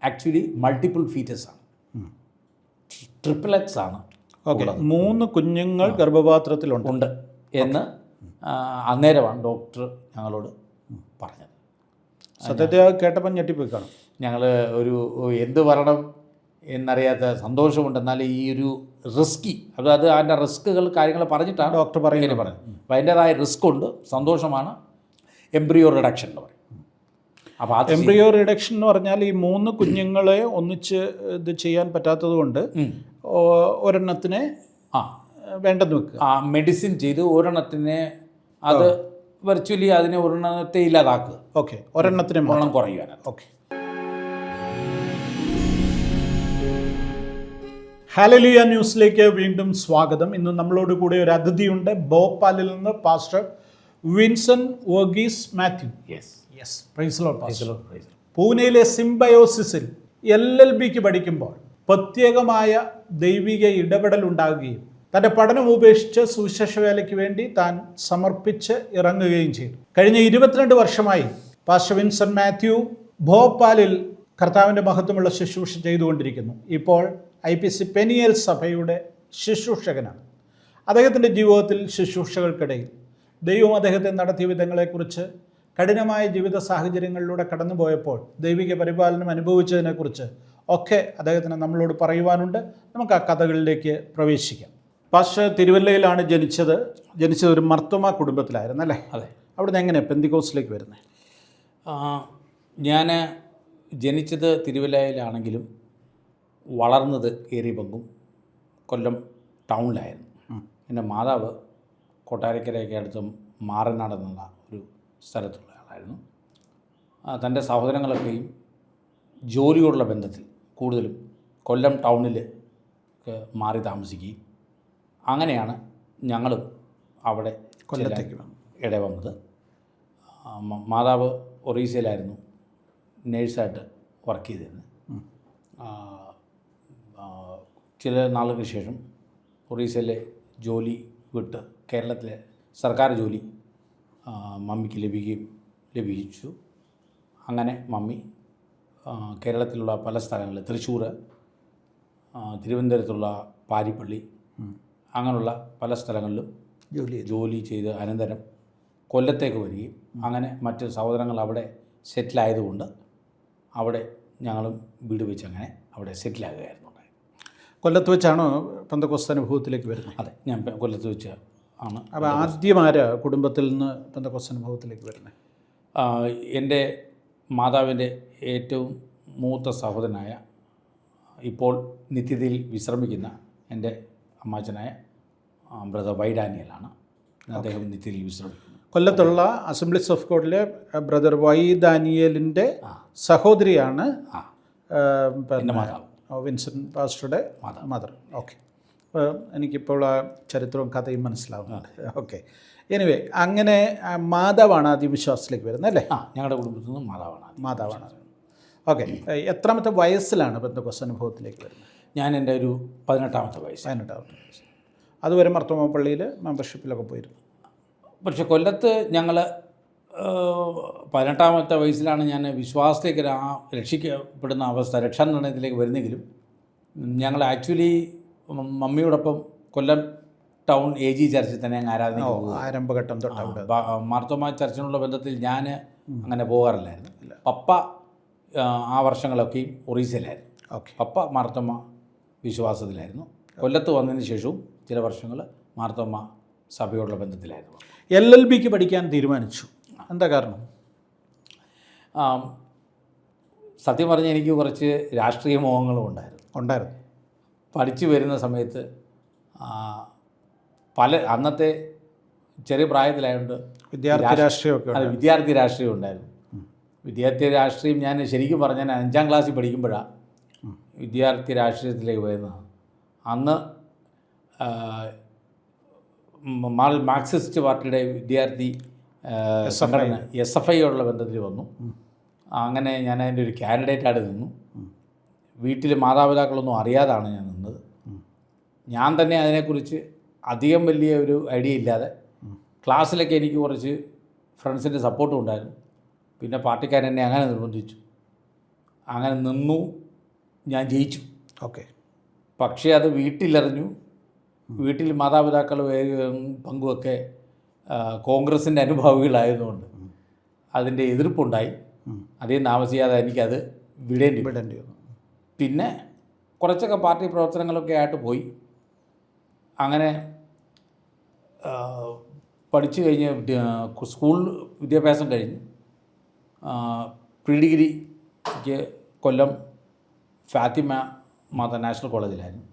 Actually multiple foetus ആണ്, ട്രിപ്പിളറ്റ്സ് ആണ്. Okay, 3 കുഞ്ഞുങ്ങൾ ഗർഭപാത്രത്തിലുണ്ട് എന്ന് അന്നേരമാണ് ഡോക്ടർ ഞങ്ങളോട് പറഞ്ഞത്. സത്യത്തെ കേട്ടപ്പോൾ ഞെട്ടിപ്പോയി കാണും. ഞങ്ങൾ ഒരു എന്ത് പറയണം എന്നറിയാത്ത സന്തോഷമുണ്ട്. എന്നാൽ ഈ ഒരു റിസ്കി, അതായത് അതിൻ്റെ റിസ്കുകൾ കാര്യങ്ങൾ പറഞ്ഞിട്ടാണ് ഡോക്ടർ പറയുന്നത്. അപ്പോൾ അതിൻ്റേതായ റിസ്ക് ഉണ്ട്. സന്തോഷമാണ്. എംബ്രിയോ റിഡക്ഷൻ എന്ന് പറയും. അപ്പോൾ അത് എംബ്രിയോ റിഡക്ഷൻ എന്ന് പറഞ്ഞാൽ ഈ 3 കുഞ്ഞുങ്ങളെ ഒന്നിച്ച് ഇത് ചെയ്യാൻ പറ്റാത്തത് കൊണ്ട് ഒരെണ്ണത്തിനെ വേണ്ടെന്ന് വെക്കുക. മെഡിസിൻ ചെയ്ത് ഒരെണ്ണത്തിനെ അത് വെർച്വലി അതിനെ ഒരെണ്ണത്തെ ഇല്ലാതാക്കുക. ഓക്കെ, ഒരെണ്ണത്തിന് എണ്ണം കുറയുവാനാണ്. ഓക്കെ. ഹല്ലേലൂയ ന്യൂസിലേക്ക് വീണ്ടും സ്വാഗതം. ഇന്ന് നമ്മളോട് കൂടെ ഒരു അതിഥിയുണ്ട്. ഭോപ്പാലിൽ നിന്ന് pastor Vinson Varghese Mathew. Yes, praise lord pastor. പൂനെയിലെ സിംബയോസിസിൽ LLBക്ക് പഠിക്കുമ്പോൾ പ്രത്യേകമായ ദൈവിക ഇടപെടൽ ഉണ്ടാകുകയും തൻ്റെ പഠനം ഉപേക്ഷിച്ച് സുവിശേഷ വേലയ്ക്ക് വേണ്ടി താൻ സമർപ്പിച്ച് ഇറങ്ങുകയും ചെയ്തു. കഴിഞ്ഞ 22 വർഷമായി പാസ്റ്റർ വിൻസൻ മാത്യു ഭോപ്പാലിൽ കർത്താവിൻ്റെ മഹത്വമുള്ള ശുശ്രൂഷ ചെയ്തുകൊണ്ടിരിക്കുന്നു. ഇപ്പോൾ IPC പെനിയൽ സഭയുടെ ശുശ്രൂഷകനാണ്. അദ്ദേഹത്തിൻ്റെ ജീവിതത്തിൽ ശുശ്രൂഷകൾക്കിടയിൽ ദൈവം അദ്ദേഹത്തെ നടത്തിയ വിധങ്ങളെക്കുറിച്ച്, കഠിനമായ ജീവിത സാഹചര്യങ്ങളിലൂടെ കടന്നുപോയപ്പോൾ ദൈവിക പരിപാലനം അനുഭവിച്ചതിനെക്കുറിച്ച് ഒക്കെ അദ്ദേഹത്തിന് നമ്മളോട് പറയുവാനുണ്ട്. നമുക്ക് ആ കഥകളിലേക്ക് പ്രവേശിക്കാം. പാസ്റ്റർ തിരുവല്ലയിലാണ് ജനിച്ചത് ഒരു മർത്തോമ കുടുംബത്തിലായിരുന്നു അല്ലേ? അതെ. അവിടുന്ന് എങ്ങനെയാണ് പെന്തിക്കോസിലേക്ക് വരുന്നത്? ഞാൻ ജനിച്ചത് തിരുവല്ലയിലാണെങ്കിലും വളർന്നത് ഏറിയപങ്കും കൊല്ലം ടൗണിലായിരുന്നു. എൻ്റെ മാതാവ് കൊട്ടാരക്കരയൊക്കെ അടുത്ത് മാറനാട് എന്നുള്ള ഒരു സ്ഥലത്തുള്ള ആളായിരുന്നു. തൻ്റെ സഹോദരങ്ങളൊക്കെയും ജോലിയോടുള്ള ബന്ധത്തിൽ കൂടുതലും കൊല്ലം ടൗണിൽ മാറി താമസിക്കുകയും അങ്ങനെയാണ് ഞങ്ങളും അവിടെ കൊല്ലത്തേക്ക് ഇടവന്നത്. മാതാവ് ഒറീസയിലായിരുന്നു നേഴ്സായിട്ട് വർക്ക് ചെയ്തിരുന്നത്. ചില നാളുകൾക്ക് ശേഷം ഒറീസയിലെ ജോലി വിട്ട് കേരളത്തിലെ സർക്കാർ ജോലി മമ്മിക്ക് ലഭിച്ചു. അങ്ങനെ മമ്മി കേരളത്തിലുള്ള പല സ്ഥലങ്ങളിൽ, തൃശ്ശൂർ, തിരുവനന്തപുരത്തുള്ള പാരിപ്പള്ളി, അങ്ങനെയുള്ള പല സ്ഥലങ്ങളിലും ജോലി ചെയ്ത് അനന്തരം കൊല്ലത്തേക്ക് വരികയും അങ്ങനെ മറ്റ് സഹോദരങ്ങൾ അവിടെ സെറ്റിലായതുകൊണ്ട് അവിടെ ഞങ്ങളും വീട് വെച്ച് അങ്ങനെ അവിടെ സെറ്റിലാകുകയായിരുന്നു. കൊല്ലത്ത് വെച്ചാണോ പെന്തക്കോസ്ത് അനുഭവത്തിലേക്ക് വരുന്നത്? അതെ, ഞാൻ കൊല്ലത്ത് വെച്ച് ആണ്. അപ്പോൾ ആദ്യം ആരാ കുടുംബത്തിൽ നിന്ന് പെന്തക്കോസ്ത് അനുഭവത്തിലേക്ക് വരുന്നത്? എൻ്റെ മാതാവിൻ്റെ ഏറ്റവും മൂത്ത സഹോദരനായ, ഇപ്പോൾ നിത്യതയിൽ വിശ്രമിക്കുന്ന എൻ്റെ അമ്മാച്ചനായ ബ്രദർ വൈ ഡാനിയലാണ്. അദ്ദേഹം നിത്യതയിൽ വിശ്രമിക്കുന്നു. കൊല്ലത്തുള്ള അസംബ്ലീസ് ഓഫ് ഗോഡിലെ ബ്രദർ വൈ ഡാനിയലിൻ്റെ സഹോദരിയാണ് എൻ്റെ മാതാവ്, വിൻസൻ പാസ്റ്ററുടെ മദർ. ഓക്കെ, എനിക്കിപ്പോൾ ആ ചരിത്രവും കഥയും മനസ്സിലാവുന്നുണ്ട്. ഓക്കെ, എനിവേ, അങ്ങനെ മാതാവാണ് ആദ്യം വിശ്വാസത്തിലേക്ക് വരുന്നത് അല്ലേ? ഞങ്ങളുടെ കുടുംബത്തിൽ നിന്ന് മാതാവാണ്. ഓക്കെ, എത്രാമത്തെ വയസ്സിലാണ് പെന്തക്കോസ്ത് അനുഭവത്തിലേക്ക് വരുന്നത്? ഞാൻ എൻ്റെ ഒരു 18ാമത്തെ വയസ്സ്. അതുവരെ മർത്തോമ പള്ളിയിൽ മെമ്പർഷിപ്പിലൊക്കെ പോയിരുന്നു. പക്ഷെ കൊല്ലത്ത് ഞങ്ങൾ 18ാമത്തെ വയസ്സിലാണ് ഞാൻ വിശ്വാസത്തേക്ക് രക്ഷിക്കപ്പെടുന്ന അവസ്ഥ, രക്ഷാനിർണയത്തിലേക്ക് വരുന്നെങ്കിലും ഞങ്ങൾ ആക്ച്വലി മമ്മിയോടൊപ്പം കൊല്ലം ടൗൺ AG ചർച്ചിൽ തന്നെ അങ്ങ് ആരംഭഘട്ടം തൊട്ട് മാർത്തോമ ചർച്ചിനുള്ള ബന്ധത്തിൽ ഞാൻ അങ്ങനെ പോകാറില്ലായിരുന്നു. പപ്പ ആ വർഷങ്ങളൊക്കെയും ഒറീസയിലായിരുന്നു. പപ്പ മാർത്തോമ വിശ്വാസത്തിലായിരുന്നു. കൊല്ലത്ത് വന്നതിന് ശേഷവും ചില വർഷങ്ങൾ മാർത്തോമ സഭയോടുള്ള ബന്ധത്തിലായിരുന്നു. LLBക്ക് പഠിക്കാൻ തീരുമാനിച്ചു, എന്താ കാരണം? സത്യം പറഞ്ഞാൽ എനിക്ക് കുറച്ച് രാഷ്ട്രീയ മോഹങ്ങളും ഉണ്ടായിരുന്നു. പഠിച്ചു വരുന്ന സമയത്ത് അന്നത്തെ ചെറിയ പ്രായത്തിലായതുകൊണ്ട് വിദ്യാർത്ഥി രാഷ്ട്രീയം ഉണ്ടായിരുന്നു. വിദ്യാർത്ഥി രാഷ്ട്രീയം ഞാൻ ശരിക്കും പറഞ്ഞാൽ 5ാം ക്ലാസ്സിൽ പഠിക്കുമ്പോഴാണ് വിദ്യാർത്ഥി രാഷ്ട്രീയത്തിലേക്ക് വരുന്നത്. അന്ന് മാർക്സിസ്റ്റ് പാർട്ടിയുടെ വിദ്യാർത്ഥി സംഘടന SFIയോടുള്ള ബന്ധത്തിൽ വന്നു. അങ്ങനെ ഞാൻ അതിൻ്റെ ഒരു കാൻഡിഡേറ്റായിട്ട് നിന്നു. വീട്ടിൽ മാതാപിതാക്കളൊന്നും അറിയാതാണ് ഞാൻ നിന്നത്. ഞാൻ തന്നെ അതിനെക്കുറിച്ച് അധികം വലിയ ഒരു ഐഡിയ ഇല്ലാതെ, ക്ലാസ്സിലൊക്കെ എനിക്ക് കുറച്ച് ഫ്രണ്ട്സിൻ്റെ സപ്പോർട്ടും ഉണ്ടായിരുന്നു. പിന്നെ പാർട്ടിക്കാരെന്നെ അങ്ങനെ നിർബന്ധിച്ചു. അങ്ങനെ നിന്നു, ഞാൻ ജയിച്ചു. ഓക്കെ. പക്ഷേ അത് വീട്ടിലറിഞ്ഞു. വീട്ടിൽ മാതാപിതാക്കൾ പങ്കുമൊക്കെ കോൺഗ്രസിൻ്റെ അനുഭാവികളായതുകൊണ്ട് അതിൻ്റെ എതിർപ്പുണ്ടായി. അധികം താമസിയാതെ എനിക്കത് വിടേണ്ടി വന്നു. പിന്നെ കുറച്ചൊക്കെ പാർട്ടി പ്രവർത്തനങ്ങളൊക്കെ ആയിട്ട് പോയി. അങ്ങനെ പഠിച്ചു കഴിഞ്ഞ് സ്കൂൾ വിദ്യാഭ്യാസം കഴിഞ്ഞ് പ്രീ ഡിഗ്രിക്ക് കൊല്ലം ഫാത്തിമ മാത നാഷണൽ കോളേജിലായിരുന്നു.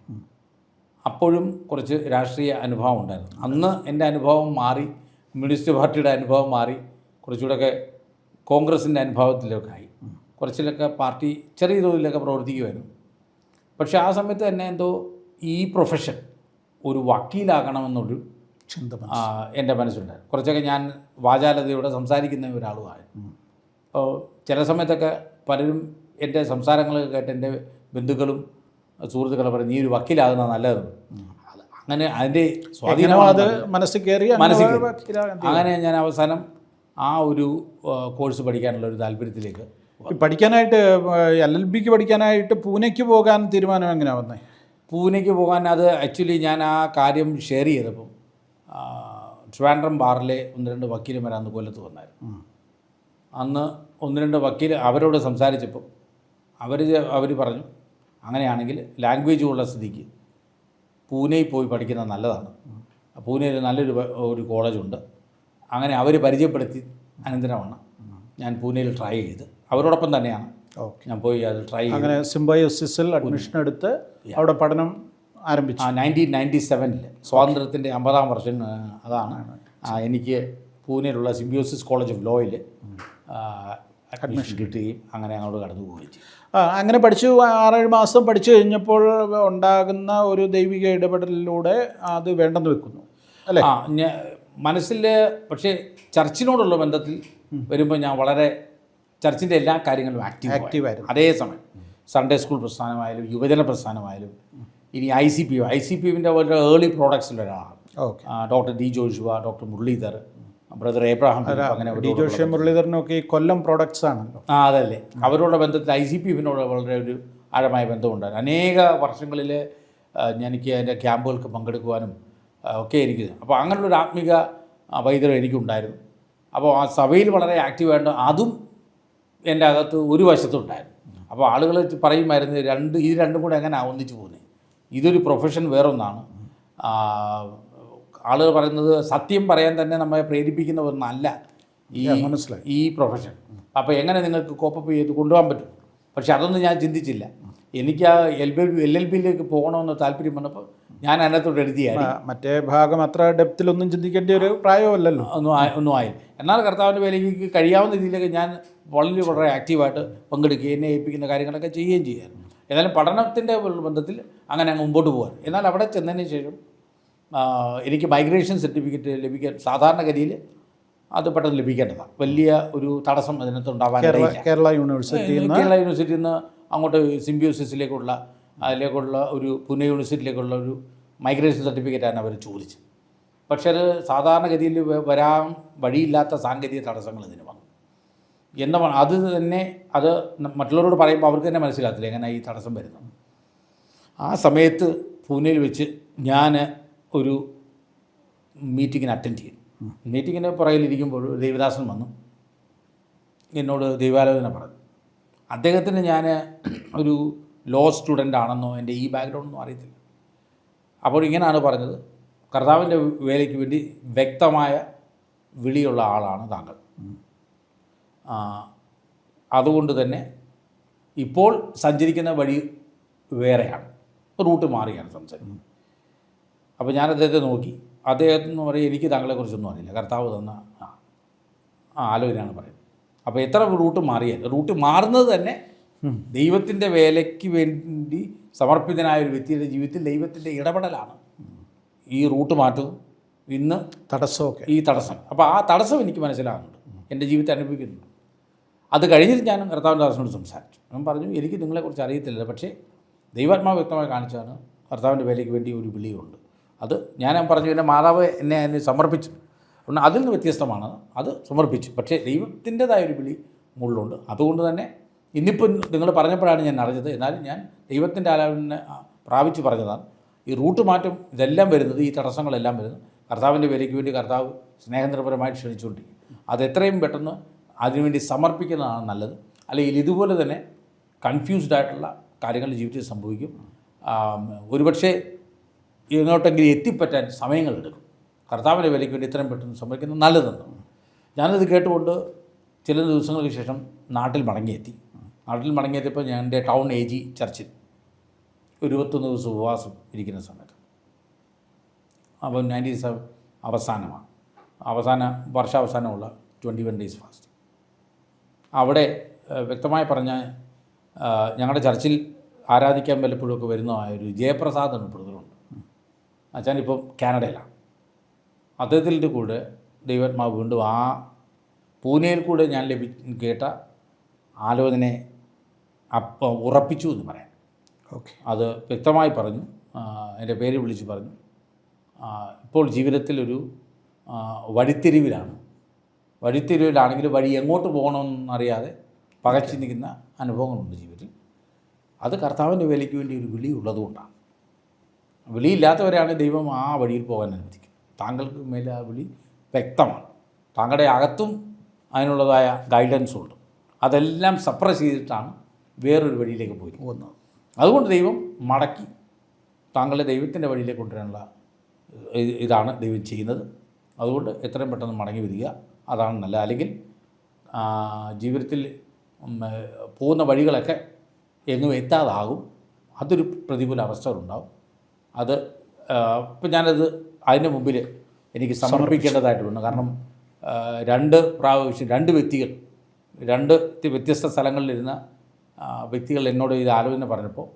അപ്പോഴും കുറച്ച് രാഷ്ട്രീയ അനുഭവം ഉണ്ടായിരുന്നു. അന്ന് എൻ്റെ അനുഭവം മാറി, കമ്മ്യൂണിസ്റ്റ് പാർട്ടിയുടെ അനുഭവം മാറി, കുറച്ചുകൂടെയൊക്കെ കോൺഗ്രസിൻ്റെ അനുഭവത്തിലൊക്കെ ആയി. കുറച്ചിലൊക്കെ പാർട്ടി ചെറിയ തോതിലൊക്കെ പ്രവർത്തിക്കുമായിരുന്നു. പക്ഷേ ആ സമയത്ത് തന്നെ എന്തോ ഈ പ്രൊഫഷൻ ഒരു വക്കീലാകണമെന്നൊരു ചിന്ത എൻ്റെ മനസ്സിലുണ്ടായിരുന്നു. കുറച്ചൊക്കെ ഞാൻ വാചാലതയോടെ സംസാരിക്കുന്ന ഒരാളുമായിരുന്നു. അപ്പോൾ ചില സമയത്തൊക്കെ പലരും എൻ്റെ സംസാരങ്ങളൊക്കെ കേട്ട് എൻ്റെ ബന്ധുക്കളും സുഹൃത്തുക്കളെ പറയും, നീ ഒരു വക്കീലാകുന്ന നല്ലത്. അങ്ങനെ അതിൻ്റെ സ്വാധീനം അത് മനസ്സിൽ കയറി. അങ്ങനെ ഞാൻ അവസാനം ആ ഒരു കോഴ്സ് പഠിക്കാനുള്ള ഒരു താല്പര്യത്തിലേക്ക്. പഠിക്കാനായിട്ട് LLBക്ക് പഠിക്കാനായിട്ട് പൂനെക്ക് പോകാൻ തീരുമാനം എങ്ങനെയാണ് വന്നത്? പൂനെക്ക് പോകാൻ അത് ആക്ച്വലി ഞാൻ ആ കാര്യം ഷെയർ ചെയ്തപ്പം ട്രിവാൻഡ്രം ബാറിലെ 1-2 വക്കീലന്മാർ അന്ന് കൊല്ലത്ത് വന്നായിരുന്നു. അന്ന് 1-2 വക്കീൽ അവരോട് സംസാരിച്ചപ്പം അവർ പറഞ്ഞു, അങ്ങനെയാണെങ്കിൽ ലാംഗ്വേജ് ഉള്ള സ്ഥിതിക്ക് പൂനെയിൽ പോയി പഠിക്കുന്നത് നല്ലതാണ്. പൂനെയിൽ നല്ലൊരു കോളേജുണ്ട്. അങ്ങനെ അവർ പരിചയപ്പെടുത്തി അനന്തരമാണ് ഞാൻ പൂനെയിൽ ട്രൈ ചെയ്ത്. അവരോടൊപ്പം തന്നെയാണ് ഞാൻ പോയി അത് ട്രൈ ചെയ്ത്. അങ്ങനെ സിംബയോസിസിൽ അഡ്മിഷൻ എടുത്ത് അവിടെ പഠനം ആരംഭിച്ചു. 1997 സ്വാതന്ത്ര്യത്തിൻ്റെ 50-ാം വർഷം അതാണ് എനിക്ക് പൂനെയിലുള്ള സിംബയോസിസ് കോളേജ് ഓഫ് ലോയിൽ അഡ്മിഷൻ കിട്ടുകയും അങ്ങനെ അങ്ങോട്ട് കടന്നു പോവുകയും ചെയ്തു. അങ്ങനെ പഠിച്ചു 6-7 മാസം പഠിച്ചു കഴിഞ്ഞപ്പോൾ ഉണ്ടാകുന്ന ഒരു ദൈവിക ഇടപെടലിലൂടെ അത് വേണ്ടെന്ന് വെക്കുന്നു അല്ലേ? മനസ്സിൽ. പക്ഷേ ചർച്ചിനോടുള്ള ബന്ധത്തിൽ വരുമ്പോൾ ഞാൻ വളരെ ചർച്ചിൻ്റെ എല്ലാ കാര്യങ്ങളും ആക്റ്റീവായിരുന്നു. അതേസമയം സൺഡേ സ്കൂൾ പ്രസ്ഥാനമായാലും യുവജന പ്രസ്ഥാനമായാലും ഇനി ICPF വളരെ ഏർലി പ്രോഡക്ട്സിലൊരാളാണ്. Doctor D Joshua, doctor Muralidhar, brother Abraham. അങ്ങനെ ഡി ജോഷുവ മുരളീധരനൊക്കെ ഈ കൊല്ലം പ്രോഡക്ട്സ് ആണല്ലോ. അതല്ലേ. അവരുടെ ബന്ധത്തിൽ ICPFനോട് വളരെ ഒരു ആഴമായ ബന്ധമുണ്ടായിരുന്നു. അനേക വർഷങ്ങളിൽ എനിക്ക് അതിൻ്റെ ക്യാമ്പുകൾക്ക് പങ്കെടുക്കുവാനും ഒക്കെ എനിക്ക്. അപ്പോൾ അങ്ങനെയുള്ളൊരു ആത്മീക വൈദ്യം എനിക്കുണ്ടായിരുന്നു. അപ്പോൾ ആ സഭയിൽ വളരെ ആക്റ്റീവായിട്ട് അതും എൻ്റെ അകത്ത് ഒരു വശത്തുണ്ടായിരുന്നു. അപ്പോൾ ആളുകൾ പറയുമായിരുന്നു, ഇത് രണ്ടും കൂടെ എങ്ങനെ ഒന്നിച്ചു പോകുന്നത്, ഇതൊരു പ്രൊഫഷൻ വേറൊന്നാണ്. ആളുകൾ പറയുന്നത് സത്യം പറയാൻ തന്നെ നമ്മെ പ്രേരിപ്പിക്കുന്ന ഒന്നല്ല ഈ പ്രൊഫഷൻ. അപ്പോൾ എങ്ങനെ നിങ്ങൾക്ക് കോപ്പപ്പ് ചെയ്ത് കൊണ്ടുപോകാൻ പറ്റും? പക്ഷെ അതൊന്നും ഞാൻ ചിന്തിച്ചില്ല. എനിക്ക് ആ LLBയിലേക്ക് പോകണമെന്ന് താല്പര്യം വന്നപ്പോൾ ഞാൻ അതിനകത്തോട്ട് എഴുതിയായി. മറ്റേ ഭാഗം അത്ര ഡെപ്തിലൊന്നും ചിന്തിക്കേണ്ട ഒരു പ്രായമല്ലല്ലോ. ഒന്നും ആയില്ല. എന്നാൽ കർത്താവിൻ്റെ വേലയ്ക്ക് കഴിയാവുന്ന രീതിയിലൊക്കെ ഞാൻ വളരെ ആക്റ്റീവായിട്ട് പങ്കെടുക്കുകയും എന്നെ ഏൽപ്പിക്കുന്ന കാര്യങ്ങളൊക്കെ ചെയ്യുകയും ചെയ്യായിരുന്നു. എന്നാലും പഠനത്തിൻ്റെ ബന്ധത്തിൽ അങ്ങനെ അങ്ങ് മുമ്പോട്ട് പോകാൻ. എന്നാൽ അവിടെ ചെന്നതിന് ശേഷം എനിക്ക് മൈഗ്രേഷൻ സർട്ടിഫിക്കറ്റ് ലഭിക്കാൻ സാധാരണഗതിയിൽ അത് പെട്ടെന്ന് ലഭിക്കേണ്ടതാണ്. വലിയ ഒരു തടസ്സം അതിനകത്ത് ഉണ്ടാവാനില്ല. കേരള യൂണിവേഴ്സിറ്റിയിൽ നിന്ന് അങ്ങോട്ട് സിംബയോസിസിലേക്കുള്ള ഒരു പൂനെ യൂണിവേഴ്സിറ്റിയിലേക്കുള്ള ഒരു മൈഗ്രേഷൻ സർട്ടിഫിക്കറ്റാണ് അവർ ചോദിച്ചത്. പക്ഷേ അത് സാധാരണഗതിയിൽ വരാൻ വഴിയില്ലാത്ത സാങ്കേതിക തടസ്സങ്ങൾ ഇതിന് വന്നു. അത് തന്നെ അത് മറ്റുള്ളവരോട് പറയുമ്പോൾ അവർക്ക് തന്നെ മനസ്സിലാകത്തില്ല എങ്ങനെ ഈ തടസ്സം വരുന്നത്. ആ സമയത്ത് പൂനെയിൽ വെച്ച് ഞാൻ ഒരു മീറ്റിങ്ങിന് അറ്റൻഡ് ചെയ്തു. മീറ്റിങ്ങിന് പുറകിലിരിക്കുമ്പോൾ ദേവദാസൻ വന്നു എന്നോട് ദൈവാലോചന പറഞ്ഞു. അദ്ദേഹത്തിന് ഞാൻ ഒരു ലോ സ്റ്റുഡൻ്റ് ആണെന്നോ എൻ്റെ ഈ ബാക്ക്ഗ്രൗണ്ടൊന്നും അറിയത്തില്ല. അപ്പോൾ ഇങ്ങനെയാണ് പറഞ്ഞത്, കർത്താവിൻ്റെ വേലയ്ക്ക് വേണ്ടി വ്യക്തമായ വിളിയുള്ള ആളാണ് താങ്കൾ. അതുകൊണ്ട് തന്നെ ഇപ്പോൾ സഞ്ചരിക്കുന്ന വഴി വേറെയാണ്, റൂട്ട് മാറിയാണ് സംസാരിക്കുന്നത്. അപ്പോൾ ഞാൻ അദ്ദേഹത്തെ നോക്കി. അദ്ദേഹത്തിന് പറയും, എനിക്ക് താങ്കളെക്കുറിച്ചൊന്നും അറിയില്ല, കർത്താവ് തന്ന ആലോചനയാണ് പറയുന്നത്. അപ്പോൾ എത്ര റൂട്ട് മാറിയാൽ റൂട്ട് മാറുന്നത് തന്നെ ദൈവത്തിൻ്റെ വേലയ്ക്ക് വേണ്ടി സമർപ്പിതനായ ഒരു വ്യക്തിയുടെ ജീവിതത്തിൽ ദൈവത്തിൻ്റെ ഇടപെടലാണ് ഈ റൂട്ട് മാറ്റുന്നത്. ഇന്ന് തടസ്സമൊക്കെ ഈ തടസ്സം. അപ്പോൾ ആ തടസ്സം എനിക്ക് മനസ്സിലാകുന്നുണ്ട്, എൻ്റെ ജീവിതത്തെ അനുഭവിക്കുന്നുണ്ട്. അത് കഴിഞ്ഞിട്ട് ഞാൻ കർത്താവിൻ്റെ ദാസനോട് സംസാരിച്ചു. ഞാൻ പറഞ്ഞു, എനിക്ക് നിങ്ങളെക്കുറിച്ച് അറിയത്തില്ല, പക്ഷേ ദൈവാത്മാവ് വ്യക്തമായി കാണിച്ചാണ് കർത്താവിൻ്റെ വേലയ്ക്ക് വേണ്ടി ഒരു വിളിയുണ്ട്. അത് ഞാൻ പറഞ്ഞു, എൻ്റെ മാതാവ് എന്നെ അതിന് സമർപ്പിച്ചു. അതുകൊണ്ട് അതിൽ നിന്ന് വ്യത്യസ്തമാണ്, അത് സമർപ്പിച്ചു. പക്ഷേ ദൈവത്തിൻ്റെതായൊരു വിളി മുകളിലുണ്ട്. അതുകൊണ്ട് തന്നെ ഇന്നിപ്പോൾ നിങ്ങൾ പറഞ്ഞപ്പോഴാണ് ഞാൻ അറിഞ്ഞത്. എന്നാലും ഞാൻ ദൈവത്തിൻ്റെ ആലോചന പ്രാപിച്ച് പറഞ്ഞതാണ്. ഈ റൂട്ട് മാറ്റം ഇതെല്ലാം വരുന്നത്, ഈ തടസ്സങ്ങളെല്ലാം വരുന്നത് കർത്താവിൻ്റെ വിലയ്ക്ക് വേണ്ടി കർത്താവ് സ്നേഹനിർഭരമായിട്ട് ക്ഷണിച്ചുകൊണ്ടിരിക്കും. അത് എത്രയും പെട്ടെന്ന് അതിനുവേണ്ടി സമർപ്പിക്കുന്നതാണ് നല്ലത്. അല്ലെങ്കിൽ ഇതുപോലെ തന്നെ കൺഫ്യൂസ്ഡ് ആയിട്ടുള്ള കാര്യങ്ങൾ ജീവിതത്തിൽ സംഭവിക്കും. ഒരുപക്ഷെ എങ്ങോട്ടെങ്കിലും എത്തിപ്പറ്റാൻ സമയങ്ങളെടുക്കും. കർത്താവിൻ്റെ വിലയ്ക്ക് വേണ്ടി ഇത്രയും പെട്ടെന്ന് സംഭവിക്കുന്നത് നല്ലതെന്ന് ഞാനത് കേട്ടുകൊണ്ട് ചില ദിവസങ്ങൾക്ക് ശേഷം നാട്ടിൽ മടങ്ങിയെത്തി. നാട്ടിൽ മടങ്ങിയെത്തിയപ്പോൾ ഞാൻ എൻ്റെ ടൗൺ AG ചർച്ചിൽ ഒരു 21 ദിവസം ഉപവാസം ഇരിക്കുന്ന സമയത്ത്, അപ്പം 97 അവസാനമാണ്, വർഷാവസാനമുള്ള 21 days ഫാസ്റ്റ്. അവിടെ വ്യക്തമായി പറഞ്ഞാൽ ഞങ്ങളുടെ ചർച്ചിൽ ആരാധിക്കാൻ വല്ലപ്പോഴൊക്കെ വരുന്നതായ ഒരു ജയപ്രസാദ് എന്ന ബ്രദറുണ്ട്. അച്ഛനിപ്പം കാനഡയിലാണ്. അദ്ദേഹത്തിൻ്റെ കൂടെ ദൈവാത്മാവ് വീണ്ടും ആ പൂനെയിൽ കൂടെ ഞാൻ കേട്ട ആലോചനയെ അപ്പം ഉറപ്പിച്ചു എന്ന് പറയാം. ഓക്കെ. അത് വ്യക്തമായി പറഞ്ഞു, എൻ്റെ പേര് വിളിച്ച് പറഞ്ഞു. ഇപ്പോൾ ജീവിതത്തിലൊരു വഴിത്തിരിവിലാണെങ്കിൽ വഴി എങ്ങോട്ട് പോകണമെന്നറിയാതെ പകച്ചു നിൽക്കുന്ന അനുഭവങ്ങളുണ്ട് ജീവിതത്തിൽ. അത് കർത്താവിൻ്റെ വേലയ്ക്ക് വേണ്ടി ഒരു വിളി ഉള്ളതുകൊണ്ടാണ്. വിളിയില്ലാത്തവരാണ് ദൈവം ആ വഴിയിൽ പോകാൻ അനുവദിക്കും. താങ്കൾക്ക് മേലെ ആ വിളി വ്യക്തമാണ്. താങ്കളുടെ അകത്തും അതിനുള്ളതായ ഗൈഡൻസും ഉണ്ട്. അതെല്ലാം സപ്രസ് ചെയ്തിട്ടാണ് വേറൊരു വഴിയിലേക്ക് പോകുന്നത്. അതുകൊണ്ട് ദൈവം മടക്കി താങ്കളെ ദൈവത്തിൻ്റെ വഴിയിലേക്ക് കൊണ്ടുവരാനുള്ള ഇതാണ് ദൈവം ചെയ്യുന്നത്. അതുകൊണ്ട് എത്രയും പെട്ടെന്ന് മടങ്ങി വരിക, അതാണ് നല്ലത്. അല്ലെങ്കിൽ ജീവിതത്തിൽ പോകുന്ന വഴികളൊക്കെ എങ്ങും എത്താതാകും. അതൊരു പ്രതികൂല അവസ്ഥകളുണ്ടാകും. അത് ഇപ്പം ഞാനത് അതിന് മുമ്പിൽ എനിക്ക് സമർപ്പിക്കേണ്ടതായിട്ടുണ്ട്. കാരണം 2 പ്രാവശ്യം 2 വ്യക്തികൾ 2 വ്യത്യസ്ത സ്ഥലങ്ങളിലിരുന്ന വ്യക്തികൾ എന്നോട് ഇത് ആലോചന പറഞ്ഞപ്പോൾ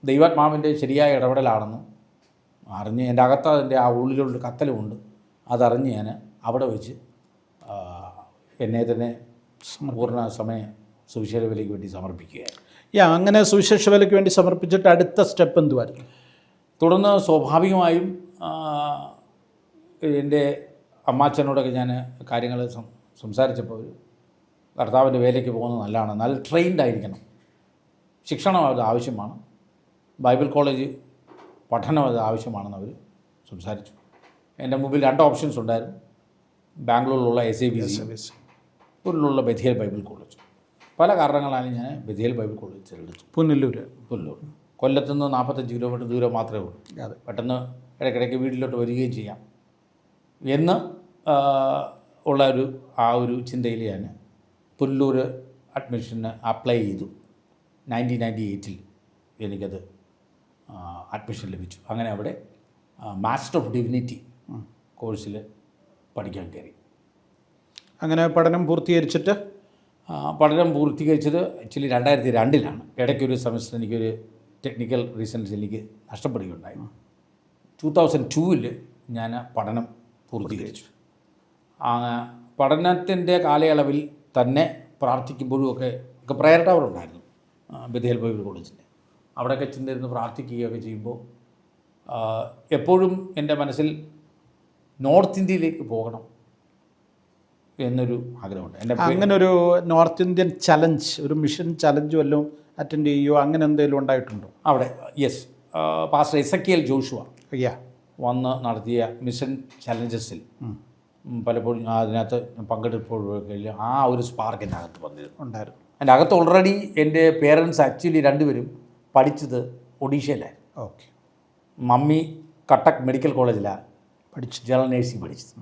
ദൈവാത്മാവിൻ്റെ ശരിയായ ഇടപെടലാണെന്നും അറിഞ്ഞ് എൻ്റെ അകത്ത് അതിൻ്റെ ആ ഉള്ളിലുള്ള കത്തലുമുണ്ട്. അതറിഞ്ഞ് ഞാൻ അവിടെ വെച്ച് എന്നെ തന്നെ പൂർണ്ണ സമയ സുവിശേഷ വിലയ്ക്ക് വേണ്ടി സമർപ്പിക്കുകയായിരുന്നു. അങ്ങനെ സുവിശേഷ വിലയ്ക്ക് വേണ്ടി സമർപ്പിച്ചിട്ട് അടുത്ത സ്റ്റെപ്പ് എന്തുവായിരുന്നു? തുടർന്ന് സ്വാഭാവികമായും എൻ്റെ അമ്മാച്ചനോടൊക്കെ ഞാൻ കാര്യങ്ങൾ സംസാരിച്ചപ്പോൾ കർത്താവിൻ്റെ വേലയ്ക്ക് പോകുന്നത് നല്ലതാണ്, നല്ല ട്രെയിൻഡ് ആയിരിക്കണം, ശിക്ഷണം അത് ആവശ്യമാണ്, ബൈബിൾ കോളേജ് പഠനം അത് ആവശ്യമാണെന്ന് അവർ സംസാരിച്ചു. എൻ്റെ മുമ്പിൽ 2 ഓപ്ഷൻസ് ഉണ്ടായിരുന്നു. ബാംഗ്ലൂരിലുള്ള SABC, പുനലൂരിലുള്ള ബഥേൽ ബൈബിൾ കോളേജ്. പല കാരണങ്ങളാലും ഞാൻ ബഥേൽ ബൈബിൾ കോളേജ് തിരഞ്ഞെടുത്തു. പുനലൂർ കൊല്ലത്തു നിന്ന് 45 കിലോമീറ്റർ ദൂരം മാത്രമേ ഉള്ളൂ. പെട്ടെന്ന് ഇടയ്ക്കിടയ്ക്ക് വീട്ടിലോട്ട് വരികയും ചെയ്യാം എന്ന് ഉള്ള ഒരു ചിന്തയിൽ ഞാൻ പുനലൂർ അഡ്മിഷന് അപ്ലൈ ചെയ്തു. 1998 എനിക്കത് അഡ്മിഷൻ ലഭിച്ചു. അങ്ങനെ അവിടെ മാസ്റ്റർ ഓഫ് ഡിവിനിറ്റി കോഴ്സിൽ പഠിക്കാൻ കയറി. അങ്ങനെ പഠനം പൂർത്തീകരിച്ചത് ആക്ച്വലി 2002 ഇടയ്ക്കൊരു സെമസ്റ്റർ എനിക്കൊരു ടെക്നിക്കൽ റീസൺസ് എനിക്ക് നഷ്ടപ്പെടുകയുണ്ടായി. 2002 ഞാൻ പഠനം പൂർത്തീകരിച്ചു. പഠനത്തിൻ്റെ കാലയളവിൽ തന്നെ പ്രാർത്ഥിക്കുമ്പോഴും ഒക്കെ പ്രയർ ടവർ ഉണ്ടായിരുന്നു ബഥേൽ ബൈബിൾ കോളേജിൻ്റെ. അവിടെയൊക്കെ ചെന്നിരുന്ന് പ്രാർത്ഥിക്കുകയൊക്കെ ചെയ്യുമ്പോൾ എപ്പോഴും എൻ്റെ മനസ്സിൽ നോർത്ത് ഇന്ത്യയിലേക്ക് പോകണം എന്നൊരു ആഗ്രഹമുണ്ട്. അങ്ങനെ ഒരു നോർത്ത് ഇന്ത്യൻ ചലഞ്ച്, ഒരു മിഷൻ ചലഞ്ച് വല്ലതും അറ്റൻഡ് ചെയ്യുകയോ അങ്ങനെ എന്തെങ്കിലും ഉണ്ടായിട്ടുണ്ടോ? അവിടെ പാസ്റ്റർ എസക്കിയേൽ ജോഷുവ വന്ന് നടത്തിയ മിഷൻ ചലഞ്ചസിൽ പലപ്പോഴും അതിനകത്ത് പങ്കെടുക്കുമ്പോഴൊക്കെ ആ ഒരു സ്പാർക്ക് എൻ്റെ അകത്ത് ഉണ്ടായിരുന്നു. എൻ്റെ അകത്ത് ഓൾറെഡി എൻ്റെ പേരൻസ് ആക്ച്വലി 2 പേരും പഠിച്ചത് ഒഡീഷയിലായിരുന്നു. ഓക്കെ. മമ്മി കട്ടക്ക് മെഡിക്കൽ കോളേജിലാണ് ജനറൽ നേഴ്സിംഗ് പഠിച്ചത്.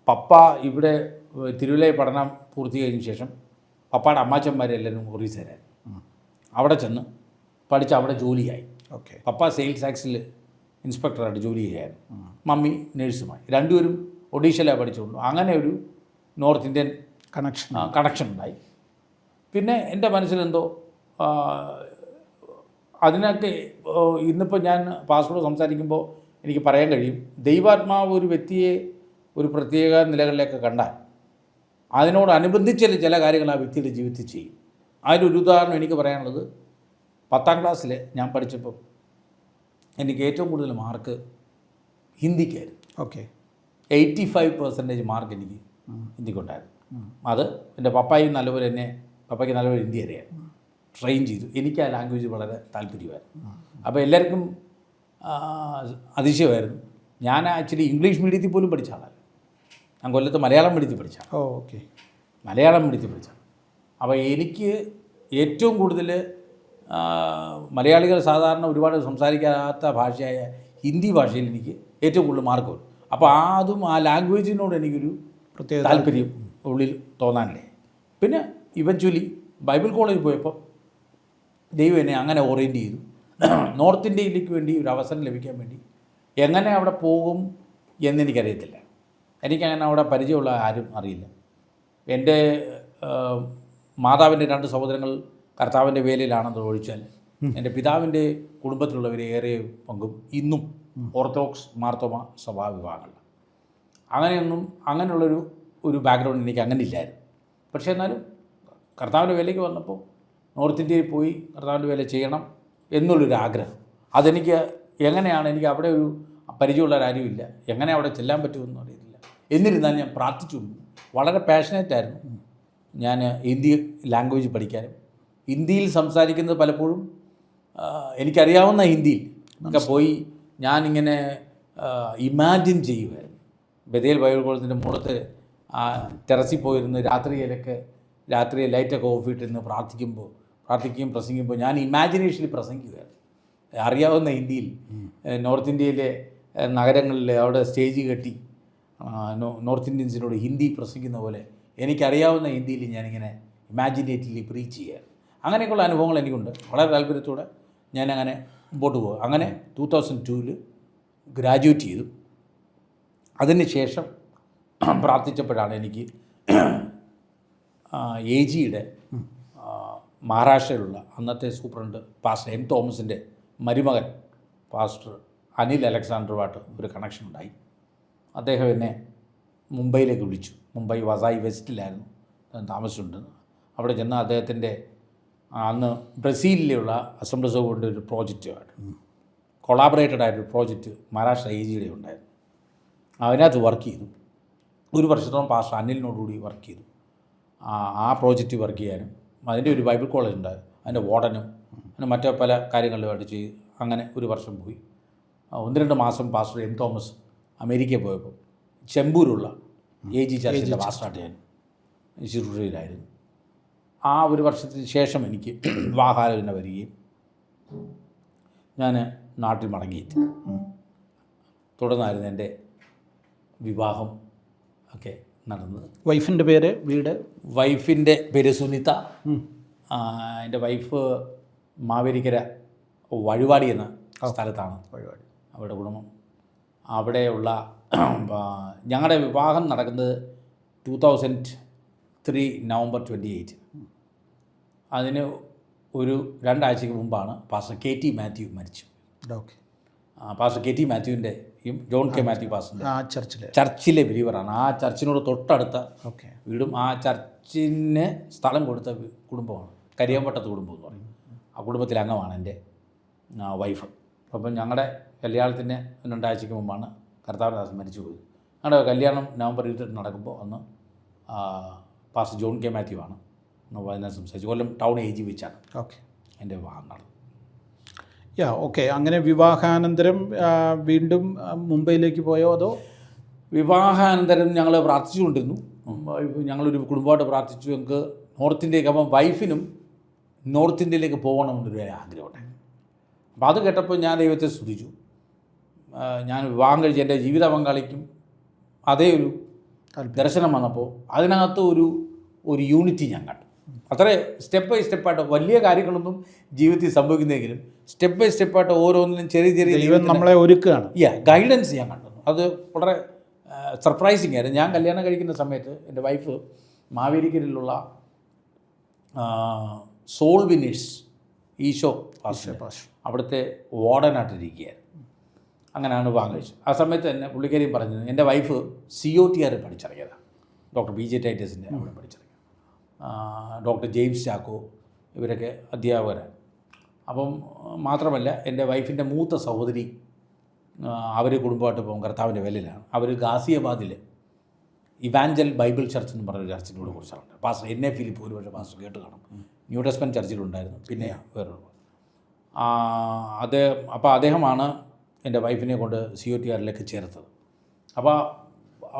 പപ്പ ഇവിടെ തിരുവല്ലയിൽ പഠനം പൂർത്തീകരിച്ച ശേഷം പപ്പയുടെ അമ്മാച്ചന്മാരെല്ലാവരും ഒറീസയിലായിരുന്നു. അവിടെ ചെന്ന് പഠിച്ച് അവിടെ ജോലിയായി. ഓക്കെ. പപ്പ സെയിൽസ് ടാക്സിൽ ഇൻസ്പെക്ടറായിട്ട് ജോലി ചെയ്യായിരുന്നു. മമ്മി നേഴ്സുമായി. 2 പേരും ഒഡീഷയിലാണ് പഠിച്ചുകൊണ്ട് അങ്ങനെ ഒരു നോർത്ത് ഇന്ത്യൻ കണക്ഷൻ ഉണ്ടായി. പിന്നെ എൻ്റെ മനസ്സിലെന്തോ അതിനൊക്കെ ഇന്നിപ്പോൾ ഞാൻ പാസ്റ്ററോട് സംസാരിക്കുമ്പോൾ എനിക്ക് പറയാൻ കഴിയും, ദൈവാത്മാവ് ഒരു വ്യക്തിയെ ഒരു പ്രത്യേക നിലകളിലേക്ക് കണ്ടാൽ അതിനോടനുബന്ധിച്ച് ചില കാര്യങ്ങൾ ആ വ്യക്തിയുടെ ജീവിതത്തിൽ ചെയ്യും. അതിലൊരു ഉദാഹരണം എനിക്ക് പറയാനുള്ളത്, 10ാം ക്ലാസ്സിൽ ഞാൻ പഠിച്ചപ്പോൾ എനിക്ക് ഏറ്റവും കൂടുതൽ മാർക്ക് ഹിന്ദിക്കായിരുന്നു. ഓക്കെ. 85% മാർക്ക് എനിക്ക് ഹിന്ദിക്കുണ്ടായിരുന്നു. അത് എൻ്റെ പപ്പായും നല്ലപോലെ എന്നെ പപ്പയ്ക്ക് നല്ലൊരു ഹിന്ദി അറിയാം. ട്രെയിൻ ചെയ്തു. എനിക്ക് ആ ലാംഗ്വേജ് വളരെ താല്പര്യമായിരുന്നു. അപ്പോൾ എല്ലാവർക്കും അതിശയമായിരുന്നു. ഞാൻ ആക്ച്വലി ഇംഗ്ലീഷ് മീഡിയത്തിൽ പോലും പഠിച്ച ആളല്ല. ഞാൻ കൊല്ലത്ത് മലയാളം മീഡിയത്തിൽ പഠിച്ച ആളാണ്. ഓക്കെ. മലയാളം മീഡിയത്തിൽ പഠിച്ചതാണ്. അപ്പോൾ എനിക്ക് ഏറ്റവും കൂടുതൽ മലയാളികൾ സാധാരണ ഒരുപാട് സംസാരിക്കാത്ത ഭാഷയായ ഹിന്ദി ഭാഷയിൽ എനിക്ക് ഏറ്റവും കൂടുതൽ മാർക്ക് വരും. അപ്പോൾ അതും ആ ലാംഗ്വേജിനോട് എനിക്കൊരു പ്രത്യേക താല്പര്യം ഉള്ളിൽ തോന്നാനില്ലേ. പിന്നെ ഇവഞ്ച്വലി ബൈബിൾ കോളേജിൽ പോയപ്പോൾ ദൈവം എന്നെ അങ്ങനെ ഓറിയൻറ്റ് ചെയ്തു. നോർത്ത് ഇന്ത്യയിലേക്ക് വേണ്ടി ഒരു അവസരം ലഭിക്കാൻ വേണ്ടി എങ്ങനെ അവിടെ പോകും എന്നെനിക്കറിയത്തില്ല. എനിക്കങ്ങനെ അവിടെ പരിചയമുള്ള ആരും അറിയില്ല. എൻ്റെ മാതാവിൻ്റെ 2 സഹോദരങ്ങൾ കർത്താവിൻ്റെ വേലയിലാണെന്ന് ഒഴിച്ചാൽ എൻ്റെ പിതാവിൻ്റെ കുടുംബത്തിലുള്ളവർ ഏറെ പങ്കും ഇന്നും ഓർത്തഡോക്സ് മാർത്തോമ സഭാ വിഭാഗങ്ങളിലാണ്. അങ്ങനെയുള്ളൊരു ബാക്ക്ഗ്രൗണ്ട് എനിക്ക് അങ്ങനെ ഇല്ലായിരുന്നു. പക്ഷേ എന്നാലും കർത്താവിൻ്റെ വേലയ്ക്ക് വന്നപ്പോൾ നോർത്ത് ഇന്ത്യയിൽ പോയി കർത്താവിൻ്റെ വേല ചെയ്യണം എന്നുള്ളൊരു ആഗ്രഹം. അതെനിക്ക് എങ്ങനെയാണ്, എനിക്ക് അവിടെ ഒരു പരിചയമുള്ളവരാരുമില്ല, എങ്ങനെ അവിടെ ചെല്ലാൻ പറ്റുമെന്ന് അറിയില്ല. എന്നിരുന്നാലും ഞാൻ പ്രാർത്ഥിച്ചു. വളരെ പാഷനേറ്റായിരുന്നു ഞാൻ ഹിന്ദി ലാംഗ്വേജ് പഠിക്കാനും. ഹിന്ദിയിൽ സംസാരിക്കുന്നത് പലപ്പോഴും എനിക്കറിയാവുന്ന ഹിന്ദിയിൽ ഒക്കെ പോയി ഞാനിങ്ങനെ ഇമാജിൻ ചെയ്യുമായിരുന്നു. ബഥേൽ ബൈബിൾ കോളേജിൻ്റെ മുഖത്ത് ടെറസിൽ പോയിരുന്ന് രാത്രിയിൽ ലൈറ്റൊക്കെ ഓഫ് ഇട്ടിരുന്ന് പ്രാർത്ഥിക്കുകയും പ്രസംഗിക്കുമ്പോൾ ഞാൻ ഇമാജിനേഷനിൽ പ്രസംഗിക്കുമായിരുന്നു. അറിയാവുന്ന ഹിന്ദിയിൽ നോർത്ത് ഇന്ത്യയിലെ നഗരങ്ങളിൽ അവിടെ സ്റ്റേജ് കെട്ടി നോർത്ത് ഇന്ത്യൻസിനോട് ഹിന്ദി പ്രസംഗിക്കുന്ന പോലെ എനിക്കറിയാവുന്ന ഹിന്ദിയിൽ ഞാനിങ്ങനെ ഇമാജിനേറ്റീവ്ലി പ്രീച്ച് ചെയ്യാറ്. അങ്ങനെയൊക്കെയുള്ള അനുഭവങ്ങൾ എനിക്കുണ്ട്. വളരെ താല്പര്യത്തോടെ ഞാനങ്ങനെ മുമ്പോട്ട് പോകും. അങ്ങനെ 2002 ഗ്രാജുവേറ്റ് ചെയ്തു. അതിന് ശേഷം പ്രാർത്ഥിച്ചപ്പോഴാണ് എനിക്ക് AGയുടെ മഹാരാഷ്ട്രയിലുള്ള അന്നത്തെ സൂപ്രണ്ട് പാസ്റ്റർ M. തോമസിൻ്റെ മരുമകൻ പാസ്റ്റർ അനിൽ അലക്സാണ്ടറുമായിട്ട് ഒരു കണക്ഷൻ ഉണ്ടായി. അദ്ദേഹം എന്നെ മുംബൈയിലേക്ക് വിളിച്ചു. മുംബൈ വസായി വെസ്റ്റിലായിരുന്നു താമസിച്ചിട്ടുണ്ട്. അവിടെ ചെന്ന് അദ്ദേഹത്തിൻ്റെ അന്ന് ബ്രസീലിലുള്ള അസംബ്ലീസ് ഓഫ് ഗോഡിൻ്റെ ഒരു പ്രോജക്റ്റുമായിട്ട് കൊളാബറേറ്റഡ് ആയിട്ടൊരു പ്രോജക്റ്റ് മഹാരാഷ്ട്ര AGയുടെ ഉണ്ടായിരുന്നു. അതിനകത്ത് വർക്ക് ചെയ്തു. 1 വർഷത്തോളം പാസ്റ്റർ അനിലിനോടുകൂടി വർക്ക് ചെയ്തു. ആ പ്രോജക്റ്റ് വർക്ക് ചെയ്യാനും അതിൻ്റെ ഒരു ബൈബിൾ കോളേജ് ഉണ്ടായിരുന്നു, അതിൻ്റെ വാർഡനും അങ്ങനെ മറ്റു പല കാര്യങ്ങളുമായിട്ട് ചെയ്ത് അങ്ങനെ 1 വർഷം പോയി. 1-2 മാസം പാസ്റ്റർ M. തോമസ് അമേരിക്കയിൽ പോയപ്പോൾ ചെമ്പൂരുള്ള AG ചർച്ചിൻ്റെ പാസ്റ്ററായിട്ട് ഞാൻ ശുശ്രൂഷയിലായിരുന്നു. ആ 1 വർഷത്തിന് ശേഷം എനിക്ക് വിവാഹാലോചന വരികയും ഞാൻ നാട്ടിൽ മടങ്ങിയെത്തി. തുടർന്നായിരുന്നു എൻ്റെ വിവാഹം ഒക്കെ നടന്നത്. വൈഫിൻ്റെ പേര്, വീട്? വൈഫിൻ്റെ പേര് സുനിത. എൻ്റെ വൈഫ് മാവേലിക്കര വഴിവാടി എന്ന സ്ഥലത്താണ് അവരുടെ കുടുംബം. അവിടെയുള്ള ഞങ്ങളുടെ വിവാഹം നടക്കുന്നത് 2003 നവംബർ 28. അതിന് ഒരു 2 ആഴ്ചയ്ക്ക് മുമ്പാണ് പാസ്റ്റർ KT മാത്യു മരിച്ചു. ഓക്കെ. പാസ്റ്റർ KT മാത്യുവിൻ്റെയും ജോൺ കെ മാത്യു പാസ്റ്ററിൻ്റെ ചർച്ചിലെ ബിലീവറാണ്. ആ ചർച്ചിനോട് തൊട്ടടുത്ത വീടും ആ ചർച്ചിന് സ്ഥലം കൊടുത്ത കുടുംബമാണ് കരിയമ്പട്ടത്ത് കുടുംബം എന്ന് പറയും. ആ കുടുംബത്തിലെ അംഗമാണ് എൻ്റെ വൈഫ്. അപ്പം ഞങ്ങളുടെ കല്യാണത്തിന് 2 ആഴ്ചയ്ക്ക് മുമ്പാണ് കർത്താവിദാസൻ മരിച്ചു പോയത്. ഞങ്ങളുടെ കല്യാണം നവംബർ 28 നടക്കുമ്പോൾ അന്ന് പാസ്റ്റർ ജോൺ കെ മാത്യു ആണ് അതിനെ സംസാരിച്ചു. കൊല്ലം ടൗൺ AG വെച്ചാണ് എൻ്റെ വിവാഹം നടന്നത്. ഓക്കെ. അങ്ങനെ വിവാഹാനന്തരം വീണ്ടും മുംബൈയിലേക്ക് പോയോ അതോ? വിവാഹാനന്തരം ഞങ്ങൾ പ്രാർത്ഥിച്ചുകൊണ്ടിരുന്നു. ഞങ്ങളൊരു കുടുംബമായിട്ട് പ്രാർത്ഥിച്ചു. ഞങ്ങൾക്ക് നോർത്ത് ഇന്ത്യയിലേക്ക്, അപ്പം വൈഫിനും നോർത്ത് ഇന്ത്യയിലേക്ക് പോകണമെന്നൊരു ആഗ്രഹമുണ്ടായിരുന്നു. അപ്പോൾ അത് കേട്ടപ്പോൾ ഞാൻ ദൈവത്തെ സ്തുതിച്ചു. ഞാൻ വിവാഹം കഴിച്ച് എൻ്റെ ജീവിത പങ്കാളിക്കും അതേ ഒരു ദർശനം വന്നപ്പോൾ അതിനകത്ത് ഒരു യൂണിറ്റി ഞാൻ കണ്ടു. അത്ര സ്റ്റെപ്പ് ബൈ സ്റ്റെപ്പായിട്ട് വലിയ കാര്യങ്ങളൊന്നും ജീവിതത്തിൽ സംഭവിക്കുന്നെങ്കിലും സ്റ്റെപ്പ് ബൈ സ്റ്റെപ്പായിട്ട് ഓരോന്നിനും ചെറിയ ദൈവം നമ്മളെ ഒരുക്കുകയാണ്. ഗൈഡൻസ് ഞാൻ കണ്ടു. അത് വളരെ സർപ്രൈസിങ് ആയിരുന്നു. ഞാൻ കല്യാണം കഴിക്കുന്ന സമയത്ത് എൻ്റെ വൈഫ് മാവേലിക്കരയിലുള്ള സോൾ വിനേഴ്സ് ഈശോ അവിടുത്തെ വാർഡനായിട്ടിരിക്കുകയായിരുന്നു. അങ്ങനെയാണ് വിവാഹം കഴിച്ചത്. ആ സമയത്ത് തന്നെ പുള്ളിക്കാരിയും പറഞ്ഞത് എൻ്റെ വൈഫ് COTR പഠിച്ചിറങ്ങിയതാണ്. ഡോക്ടർ BJ ടൈറ്റസിൻ്റെ അവിടെ പഠിച്ചിറങ്ങിയത്. ഡോക്ടർ ജെയിംസ് ചാക്കോ ഇവരൊക്കെ അധ്യാപകരാണ്. അപ്പം മാത്രമല്ല എൻ്റെ വൈഫിൻ്റെ മൂത്ത സഹോദരി അവർ കുടുംബമായിട്ട് പോകും കർത്താവിൻ്റെ വേലയിലാണ്. അവർ ഗാസിയാബാദിൽ ഇവാഞ്ചൽ ബൈബിൾ ചർച്ച് എന്ന് പറഞ്ഞൊരു ചർച്ചിലൂടെ കുറിച്ചാണ്. പാസ്റ്റർ എന്നെ ഫിലിപ്പ് ഒരുപക്ഷെ പാസ്റ്റർ കേട്ട് കാണും. ന്യൂ ടെസ്റ്റ്മെൻറ്റ് ചർച്ചിലുണ്ടായിരുന്നു. പിന്നെ വേറൊരു അപ്പോൾ അദ്ദേഹമാണ് എൻ്റെ വൈഫിനെ കൊണ്ട് COTRലേക്ക് ചേർത്തത്. അപ്പോൾ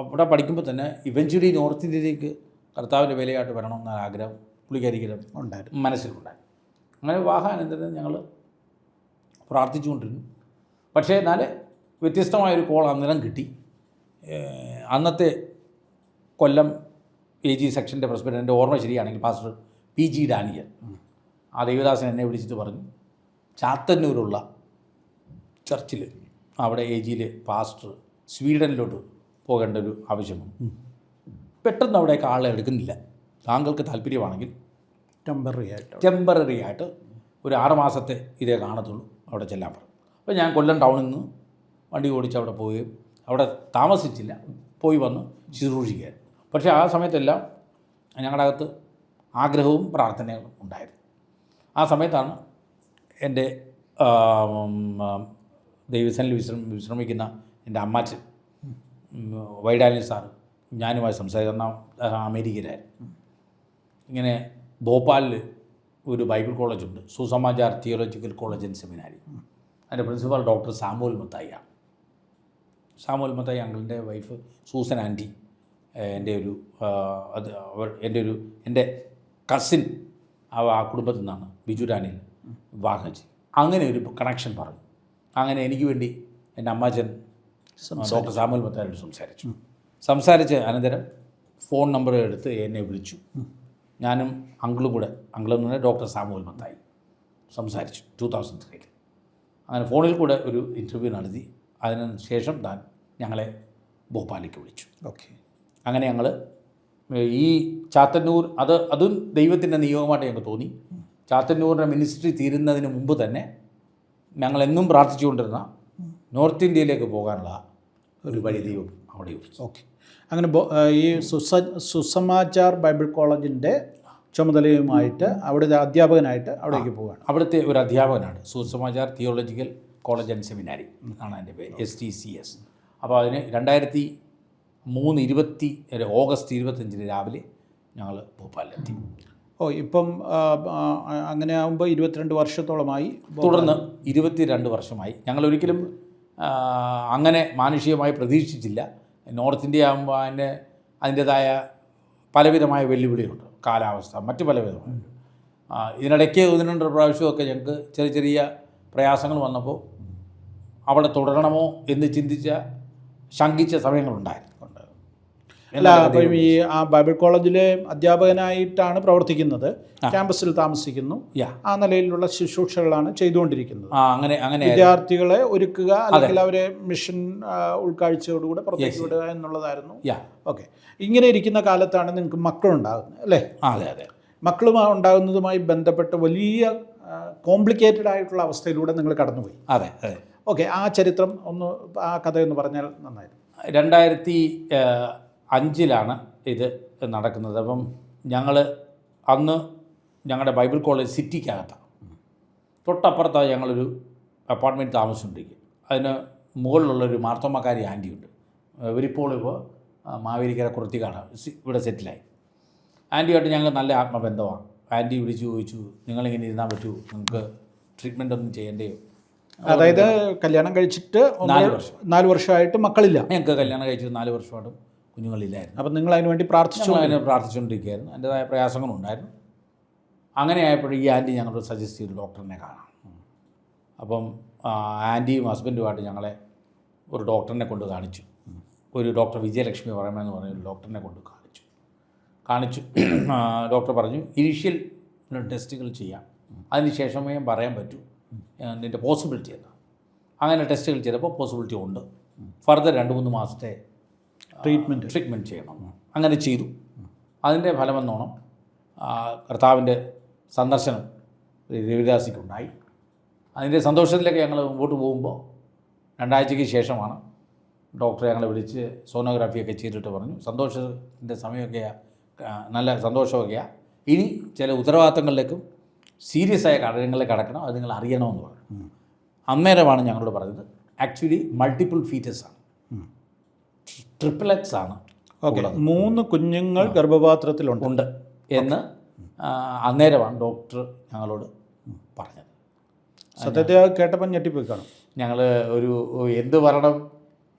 അവിടെ പഠിക്കുമ്പോൾ തന്നെ ഇവഞ്ച്വലി നോർത്ത് ഇന്ത്യയിലേക്ക് കർത്താവിൻ്റെ വേലയായിട്ട് വരണമെന്ന ആഗ്രഹം പുള്ളിക്കാരിക്കലും ഉണ്ടായിരുന്നു, മനസ്സിലുണ്ടായിരുന്നു. അങ്ങനെ വിവാഹാനന്തരം ഞങ്ങൾ പ്രാർത്ഥിച്ചുകൊണ്ടിരുന്നു. പക്ഷേ എന്നാൽ വ്യത്യസ്തമായൊരു കോൾ അന്നേരം കിട്ടി. അന്നത്തെ കൊല്ലം AG സെക്ഷൻ്റെ പ്രസിഡന്റ്, എൻ്റെ ഓർമ്മ ശരിയാണെങ്കിൽ പാസ്റ്റർ PG ഡാനിയൽ, ആ ദേവദാസൻ എന്നെ വിളിച്ചിട്ട് പറഞ്ഞു, ചാത്തന്നൂരുള്ള ചർച്ചിൽ അവിടെ AGയിൽ പാസ്റ്റർ സ്വീഡനിലോട്ട് പോകേണ്ട ഒരു ആവശ്യമാണ്. പെട്ടെന്ന് അവിടേക്ക് ആളെ എടുക്കുന്നില്ല. താങ്കൾക്ക് താല്പര്യമാണെങ്കിൽ ടെമ്പററി ആയിട്ട് ഒരു 6 മാസത്തെ ഇതേ കാണത്തുള്ളൂ, അവിടെ ചെല്ലാൻ പറഞ്ഞു. അപ്പോൾ ഞാൻ കൊല്ലം ടൗണിൽ നിന്ന് വണ്ടി ഓടിച്ച് അവിടെ പോവുകയും അവിടെ താമസിച്ചില്ല, പോയി വന്ന് ശുശ്രൂഷിക്കുകയായിരുന്നു. പക്ഷേ ആ സമയത്തെല്ലാം ഞങ്ങളുടെ അകത്ത് ആഗ്രഹവും പ്രാർത്ഥനകളും ഉണ്ടായിരുന്നു. ആ സമയത്താണ് എൻ്റെ ദൈവസനിൽ വിശ്രമിക്കുന്ന എൻ്റെ അമ്മാച്ചൻ വൈഡാലിൻ സാറ് ഞാനുമായി സംസാരിക്കുന്ന അമേരിക്കയിലായിരുന്നു. ഇങ്ങനെ ഭോപ്പാലിൽ ഒരു ബൈബിൾ കോളേജുണ്ട്, Susamachar theological college and seminary. അതിൻ്റെ പ്രിൻസിപ്പൽ ഡോക്ടർ സാമുവൽ മത്തായിയാണ്. സാമുവൽ മത്തായി അങ്കിളിൻ്റെ വൈഫ് സൂസൻ ആൻറ്റി എൻ്റെ എൻ്റെ കസിൻ ആ കുടുംബത്തിൽ നിന്നാണ്, ബിജു ഡാനിയൽ വിവാഹം ചെയ്തു. അങ്ങനെ ഒരു കണക്ഷൻ പറഞ്ഞു. അങ്ങനെ എനിക്ക് വേണ്ടി എൻ്റെ അമ്മാച്ചൻ ഡോക്ടർ സാമുവൽ മത്തായിയോട് സംസാരിച്ച് അനന്തരം ഫോൺ നമ്പർ എടുത്ത് എന്നെ വിളിച്ചു. ഞാനും അങ്കിളും കൂടെ, അങ്കിളെന്ന് പറഞ്ഞാൽ ഡോക്ടർ സാമുവൽ മത്തായി, സംസാരിച്ചു 2003. അങ്ങനെ ഫോണിൽ കൂടെ ഒരു ഇൻ്റർവ്യൂ നടത്തി. അതിന് ശേഷം താൻ ഞങ്ങളെ ഭോപ്പാലിലേക്ക് വിളിച്ചു. ഓക്കെ. അങ്ങനെ ഞങ്ങൾ ഈ ചാത്തന്നൂർ അതും ദൈവത്തിൻ്റെ നിയോഗമായിട്ട് ഞങ്ങൾക്ക് തോന്നി. ചാത്തന്നൂരിൻ്റെ മിനിസ്ട്രി തീരുന്നതിന് മുമ്പ് തന്നെ ഞങ്ങളെന്നും പ്രാർത്ഥിച്ചുകൊണ്ടിരുന്ന നോർത്ത് ഇന്ത്യയിലേക്ക് പോകാനുള്ള ഒരു വഴി ദൈവം അവിടെ ഒരുക്കി. ഓക്കെ. അങ്ങനെ ഈ സുസമാചാർ ബൈബിൾ കോളേജിൻ്റെ ചുമതലയുമായിട്ട് അവിടുത്തെ അധ്യാപകനായിട്ട് അവിടേക്ക് പോവുകയാണ്. അവിടുത്തെ ഒരു അധ്യാപകനാണ്. സുസമാചാർ തിയോളജിക്കൽ കോളേജ് ആൻഡ് സെമിനാരി എന്നാണ് അതിൻ്റെ പേര്, STCS. അപ്പോൾ അതിന് 2003 ഓഗസ്റ്റ് 25 രാവിലെ ഞങ്ങൾ ഭോപ്പാലിലെത്തി. ഇപ്പം അങ്ങനെ ആകുമ്പോൾ 22 വർഷത്തോളമായി. തുടർന്ന് 22 വർഷമായി. ഞങ്ങളൊരിക്കലും അങ്ങനെ മാനുഷികമായി പ്രതീക്ഷിച്ചില്ല. നോർത്ത് ഇന്ത്യ ആകുമ്പോൾ അതിൻ്റേതായ പലവിധമായ വെല്ലുവിളികളുണ്ട്, കാലാവസ്ഥ, മറ്റ് പലവിധമായ. ഇതിനിടയ്ക്ക് 1-2 പ്രാവശ്യമൊക്കെ ഞങ്ങൾക്ക് ചെറിയ ചെറിയ പ്രയാസങ്ങൾ വന്നപ്പോൾ അവിടെ തുടരണമോ എന്ന് ശങ്കിച്ച സമയങ്ങളുണ്ടായിരുന്നു. അല്ല, അപ്പം ഈ ആ ബൈബിൾ കോളേജിലെ അധ്യാപകനായിട്ടാണ് പ്രവർത്തിക്കുന്നത്, ക്യാമ്പസിൽ താമസിക്കുന്നു, ആ നിലയിലുള്ള ശുശ്രൂഷകളാണ് ചെയ്തുകൊണ്ടിരിക്കുന്നത്. അങ്ങനെ വിദ്യാർത്ഥികളെ ഒരുക്കുക, അല്ലെങ്കിൽ അവരെ മിഷൻ ഉൾക്കാഴ്ചയോടുകൂടെ പുറത്തേക്ക് വിടുക എന്നുള്ളതായിരുന്നു. ഓക്കെ. ഇങ്ങനെ ഇരിക്കുന്ന കാലത്താണ് നിങ്ങൾക്ക് മക്കളുണ്ടാകുന്നത്, അല്ലേ? അതെ അതെ. മക്കളും ഉണ്ടാകുന്നതുമായി ബന്ധപ്പെട്ട് വലിയ കോംപ്ലിക്കേറ്റഡ് ആയിട്ടുള്ള അവസ്ഥയിലൂടെ നിങ്ങൾ കടന്നുപോയി. അതെ അതെ. ഓക്കെ. ആ ചരിത്രം ആ കഥയൊന്ന് പറഞ്ഞാൽ നന്നായിരുന്നു. 2005 ഇത് നടക്കുന്നത്. അപ്പം ഞങ്ങൾ അന്ന് ഞങ്ങളുടെ ബൈബിൾ കോളേജ് സിറ്റിക്കകത്താണ്. തൊട്ടപ്പുറത്താണ് ഞങ്ങളൊരു അപ്പാർട്ട്മെൻറ്റ് താമസിച്ചുകൊണ്ടിരിക്കുക. അതിന് മുകളിലുള്ളൊരു മാർത്തോമാക്കാരി ആൻറ്റിയുണ്ട്. ഇവരിപ്പോൾ മാവേലിക്കര കുറത്തിക്കാട് ഇവിടെ സെറ്റിലായി. ആൻറ്റിയായിട്ട് ഞങ്ങൾ നല്ല ആത്മബന്ധമാണ്. ആൻറ്റി വിളിച്ച് ചോദിച്ചു, നിങ്ങളിങ്ങനെ ഇരുന്നാൽ പറ്റുമോ, നിങ്ങൾക്ക് ട്രീറ്റ്മെൻ്റ് ഒന്നും ചെയ്യേണ്ടയോ? അതായത് കല്യാണം കഴിച്ചിട്ട് 4 വർഷമായിട്ട് മക്കളില്ല. ഞങ്ങൾക്ക് കല്യാണം കഴിച്ചിട്ട് 4 വർഷമായിട്ടും കുഞ്ഞുങ്ങളില്ലായിരുന്നു. അപ്പം നിങ്ങൾ അതിന് വേണ്ടി പ്രാർത്ഥിച്ചുകൊണ്ടിരിക്കുകയായിരുന്നു. അതിൻ്റേതായ പ്രയാസങ്ങളുണ്ടായിരുന്നു. അങ്ങനെ ആയപ്പോൾ ഈ ആൻറ്റി ഞങ്ങളോട് സജസ്റ്റ് ചെയ്തു ഡോക്ടറിനെ കാണാം. അപ്പം ആൻറ്റിയും ഹസ്ബൻഡുമായിട്ട് ഞങ്ങളെ ഒരു ഡോക്ടറിനെ കൊണ്ട് കാണിച്ചു. ഒരു ഡോക്ടർ വിജയലക്ഷ്മി പറയുമെന്ന് പറഞ്ഞ ഒരു ഡോക്ടറിനെ കൊണ്ട് കാണിച്ചു. ഡോക്ടർ പറഞ്ഞു, ഇനീഷ്യൽ ടെസ്റ്റുകൾ ചെയ്യാം, അതിന് ശേഷമേ പറയാൻ പറ്റൂ നിൻ്റെ പോസിബിലിറ്റി എന്ന്. അങ്ങനെ ടെസ്റ്റുകൾ ചെയ്തപ്പോൾ പോസിബിലിറ്റി ഉണ്ട്. ഫർദർ 2-3 മാസത്തെ ട്രീറ്റ്മെൻറ്റ് ചെയ്യണം. അങ്ങനെ ചെയ്തു. അതിൻ്റെ ഫലമെന്നോണം കർത്താവിൻ്റെ സന്ദർശനം രവിദാസിക്കുണ്ടായി. അതിൻ്റെ സന്തോഷത്തിലേക്ക് ഞങ്ങൾ മുമ്പോട്ട് പോകുമ്പോൾ 2 ആഴ്ചയ്ക്ക് ശേഷമാണ് ഡോക്ടറെ ഞങ്ങളെ വിളിച്ച് സോണോഗ്രാഫിയൊക്കെ ചെയ്തിട്ട് പറഞ്ഞു, സന്തോഷത്തിൻ്റെ സമയമൊക്കെയാണ്, നല്ല സന്തോഷമൊക്കെയാണ്, ഇനി ചില ഉത്തരവാദിത്തങ്ങളിലേക്കും സീരിയസ് ആയ കാര്യങ്ങളിലേക്ക് കടക്കണം, അത് നിങ്ങൾ അറിയണമെന്ന് പറഞ്ഞു. അന്നേരമാണ് ഞങ്ങളോട് പറഞ്ഞത്, ആക്ച്വലി മൾട്ടിപ്പിൾ ഫീറ്റസ് ആണ്, ട്രിപ്പിളറ്റ്സ് ആണ് ഓക്കെ, 3 കുഞ്ഞുങ്ങൾ ഗർഭപാത്രത്തിലുണ്ട് ഉണ്ട് എന്ന് അന്നേരമാണ് ഡോക്ടർ ഞങ്ങളോട് പറഞ്ഞത്. സത്യത്തെ കേട്ടപ്പോൾ ഞെട്ടിപ്പോയി കാണും. ഞങ്ങൾ ഒരു എന്ത് പറയണം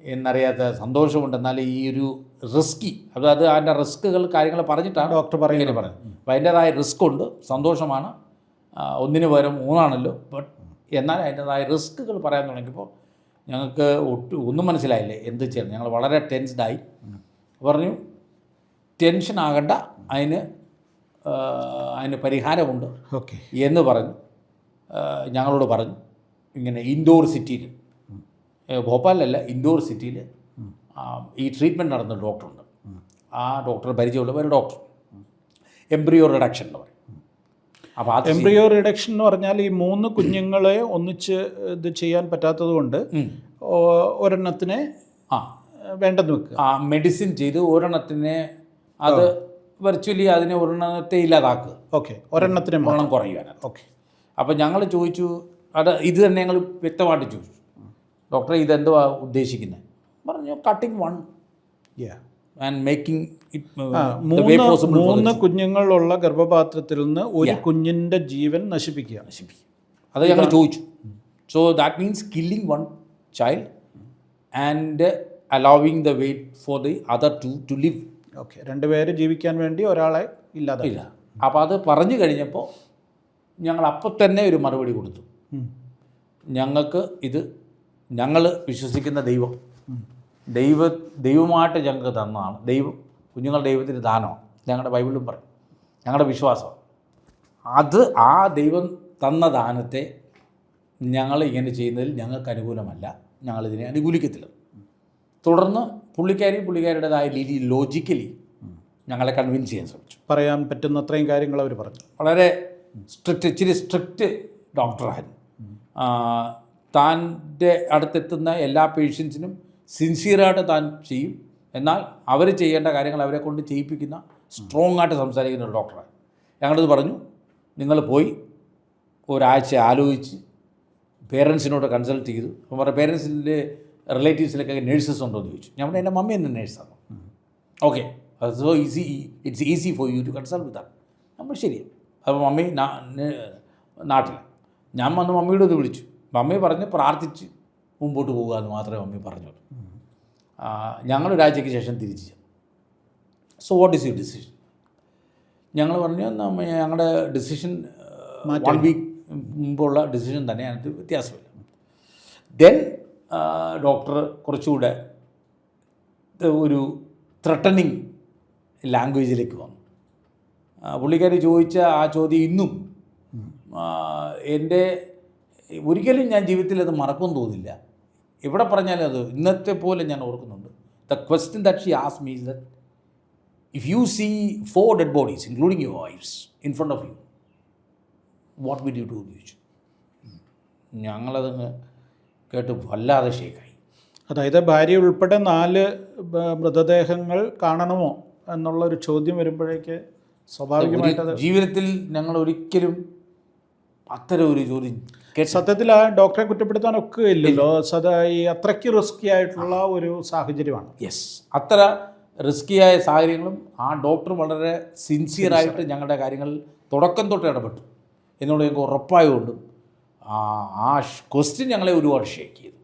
എന്നറിയാത്ത സന്തോഷമുണ്ട്. എന്നാൽ ഈ ഒരു റിസ്കി, അതായത് അതിൻ്റെ റിസ്കുകൾ കാര്യങ്ങൾ പറഞ്ഞിട്ടാണ് ഡോക്ടർ പറയുന്നത്. അപ്പോൾ അതിൻ്റേതായ റിസ്ക് ഉണ്ട്. സന്തോഷമാണ്, ഒന്നിന് പകരം 3 ബട്ട് എന്നാൽ അതിൻ്റേതായ റിസ്കുകൾ പറയാൻ തുടങ്ങിയപ്പോൾ ഞങ്ങൾക്ക് ഒന്നും മനസ്സിലായില്ലേ എന്ത് ചെയ്യണം. ഞങ്ങൾ വളരെ ടെൻസ്ഡായി. പറഞ്ഞു ടെൻഷൻ ആകണ്ട, അതിന് പരിഹാരമുണ്ട് ഓക്കെ എന്ന് പറഞ്ഞു. ഞങ്ങളോട് പറഞ്ഞു ഇങ്ങനെ ഇൻഡോർ സിറ്റിയിൽ, ഭോപ്പാലിലല്ല, ഇൻഡോർ സിറ്റിയിൽ ഈ ട്രീറ്റ്മെൻറ്റ് നടന്ന ഡോക്ടറുണ്ട്. ആ ഡോക്ടർ പരിചയമുള്ള ഒരു ഡോക്ടർ, എംബ്രിയോ റിഡക്ഷൻ എന്ന് പറയും. അപ്പോൾ അത് എംബ്രിയോ റിഡക്ഷൻ എന്ന് പറഞ്ഞാൽ ഈ 3 കുഞ്ഞുങ്ങളെ ഒന്നിച്ച് ഇത് ചെയ്യാൻ പറ്റാത്തത് കൊണ്ട് ഒരെണ്ണത്തിനെ വേണ്ടെന്ന് വെക്കുക. മെഡിസിൻ ചെയ്ത് ഒരെണ്ണത്തിനെ അത് വെർച്വലി അതിനെ ഒരെണ്ണത്തെ ഇല്ലാതാക്കുക. ഓക്കെ, ഒരെണ്ണത്തിന് മരണം കുറയുവാനാണ്. ഓക്കെ. അപ്പോൾ ഞങ്ങൾ ചോദിച്ചു, ഇത് തന്നെ ഞങ്ങൾ വ്യക്തമായിട്ട് ചോദിച്ചു, ഡോക്ടറെ ഇതെന്തുവാ ഉദ്ദേശിക്കുന്നത്? പറഞ്ഞു കട്ടിങ് 1 ആൻഡ് മേക്കിംഗ് ഇറ്റ് 3 കുഞ്ഞുങ്ങളുള്ള ഗർഭപാത്രത്തിൽ നിന്ന് ഒരു കുഞ്ഞിൻ്റെ ജീവൻ നശിപ്പിക്കുക. അത് ഞങ്ങൾ ചോദിച്ചു. So that means killing 1 child and allowing the wait for the other 2 to live. Okay, 2 പേര് ജീവിക്കാൻ വേണ്ടി ഒരാളെ ഇല്ല. അപ്പോൾ അത് പറഞ്ഞു കഴിഞ്ഞപ്പോൾ ഞങ്ങൾ അപ്പം തന്നെ ഒരു മറുപടി കൊടുത്തു. ഞങ്ങൾ വിശ്വസിക്കുന്ന ദൈവമായിട്ട് ഞങ്ങൾക്ക് തന്നതാണ്. കുഞ്ഞുങ്ങൾ ദൈവത്തിന് ദാനമാണ്. ഞങ്ങളുടെ ബൈബിളിലും പറയും, ഞങ്ങളുടെ വിശ്വാസം അത്. ആ ദൈവം തന്ന ദാനത്തെ ഞങ്ങൾ ഇങ്ങനെ ചെയ്യുന്നതിൽ ഞങ്ങൾക്ക് അനുകൂലമല്ല, ഞങ്ങളിതിനെ അനുകൂലിക്കത്തില്ല. തുടർന്ന് പുള്ളിക്കാരുടേതായ രീതിയിൽ ലോജിക്കലി ഞങ്ങളെ കൺവിൻസ് ചെയ്യാൻ ശ്രമിച്ചു. പറയാൻ പറ്റുന്ന അത്രയും കാര്യങ്ങൾ അവർ പറഞ്ഞു. വളരെ ഇച്ചിരി സ്ട്രിക്റ്റ് ഡോക്ടറായിരുന്നു. താൻ്റെ അടുത്തെത്തുന്ന എല്ലാ പേഷ്യൻസിനും സിൻസിയറായിട്ട് താൻ ചെയ്യും. എന്നാൽ അവർ ചെയ്യേണ്ട കാര്യങ്ങൾ അവരെ കൊണ്ട് ചെയ്യിപ്പിക്കുന്ന സ്ട്രോങ് ആയിട്ട് സംസാരിക്കുന്ന ഒരു ഡോക്ടറാണ്. ഞങ്ങളിത് പറഞ്ഞു, നിങ്ങൾ പോയി ഒരാഴ്ച ആലോചിച്ച് പേരൻസിനോട് കൺസൾട്ട് ചെയ്തു. അപ്പോൾ പറഞ്ഞ പേരൻസിൻ്റെ റിലേറ്റീവ്സിലൊക്കെ നേഴ്സസ് ഉണ്ടോ എന്ന് ചോദിച്ചു. ഞാൻ പറഞ്ഞു എൻ്റെ മമ്മി എന്നെ നേഴ്സാണ്. Okay, so it's easy for you to consult with that. നമ്മൾ ശരി. അപ്പോൾ മമ്മി നാട്ടിൽ, ഞാൻ വന്ന് മമ്മിയോട് ഇത് വിളിച്ചു. മമ്മി പറഞ്ഞ് പ്രാർത്ഥിച്ച് മുമ്പോട്ട് പോകുക എന്ന് മാത്രമേ മമ്മി പറഞ്ഞുള്ളൂ. ഞങ്ങളൊരാഴ്ചയ്ക്ക് ശേഷം തിരിച്ചു ചെന്നു. So what is your decision? ഞങ്ങൾ പറഞ്ഞു ഞങ്ങളുടെ ഡിസിഷൻ 1 വീക്ക് മുമ്പുള്ള ഡിസിഷൻ തന്നെ, അതിനകത്ത് വ്യത്യാസമില്ല. ദെൻ ഡോക്ടർ കുറച്ചുകൂടെ ഒരു ത്രട്ടണിങ് ലാംഗ്വേജിലേക്ക് വന്നു. പുള്ളിക്കാർ ചോദിച്ച ആ ചോദ്യം ഇന്നും ഒരിക്കലും ഞാൻ ജീവിതത്തിൽ അത് മറക്കുമെന്ന് തോന്നില്ല. എവിടെ പറഞ്ഞാലും അത് ഇന്നത്തെ പോലെ ഞാൻ ഓർക്കുന്നുണ്ട്. The question that she asked me is that if you see 4 dead bodies including your wife's in front of you, what will you do എന്ന് ചോദിച്ചു. ഞങ്ങളതങ്ങ് കേട്ട് വല്ലാതെ ഷേക്കായി. അതായത് ഭാര്യ ഉൾപ്പെടെ 4 മൃതദേഹങ്ങൾ കാണണമോ എന്നുള്ളൊരു ചോദ്യം വരുമ്പോഴേക്ക് സ്വാഭാവികമായിട്ട് ജീവിതത്തിൽ ഞങ്ങൾ ഒരിക്കലും അത്തരം ഒരു ചോദ്യം സത്യത്തിൽ ആ ഡോക്ടറെ കുറ്റപ്പെടുത്താനൊക്കെ ഇല്ലല്ലോ. ഈ അത്രയ്ക്ക് റിസ്കി ആയിട്ടുള്ള ഒരു സാഹചര്യമാണ്. യെസ്, അത്ര റിസ്കിയായ സാഹചര്യങ്ങളും ആ ഡോക്ടർ വളരെ സിൻസിയറായിട്ട് ഞങ്ങളുടെ കാര്യങ്ങളിൽ തുടക്കം തൊട്ട് ഇടപെട്ടു എന്നുള്ളത് ഞങ്ങൾക്ക് ഉറപ്പായതുകൊണ്ടും ആ ക്വസ്റ്റ്യൻ ഞങ്ങളെ ഒരുപാട് ഷേക്ക് ചെയ്തു.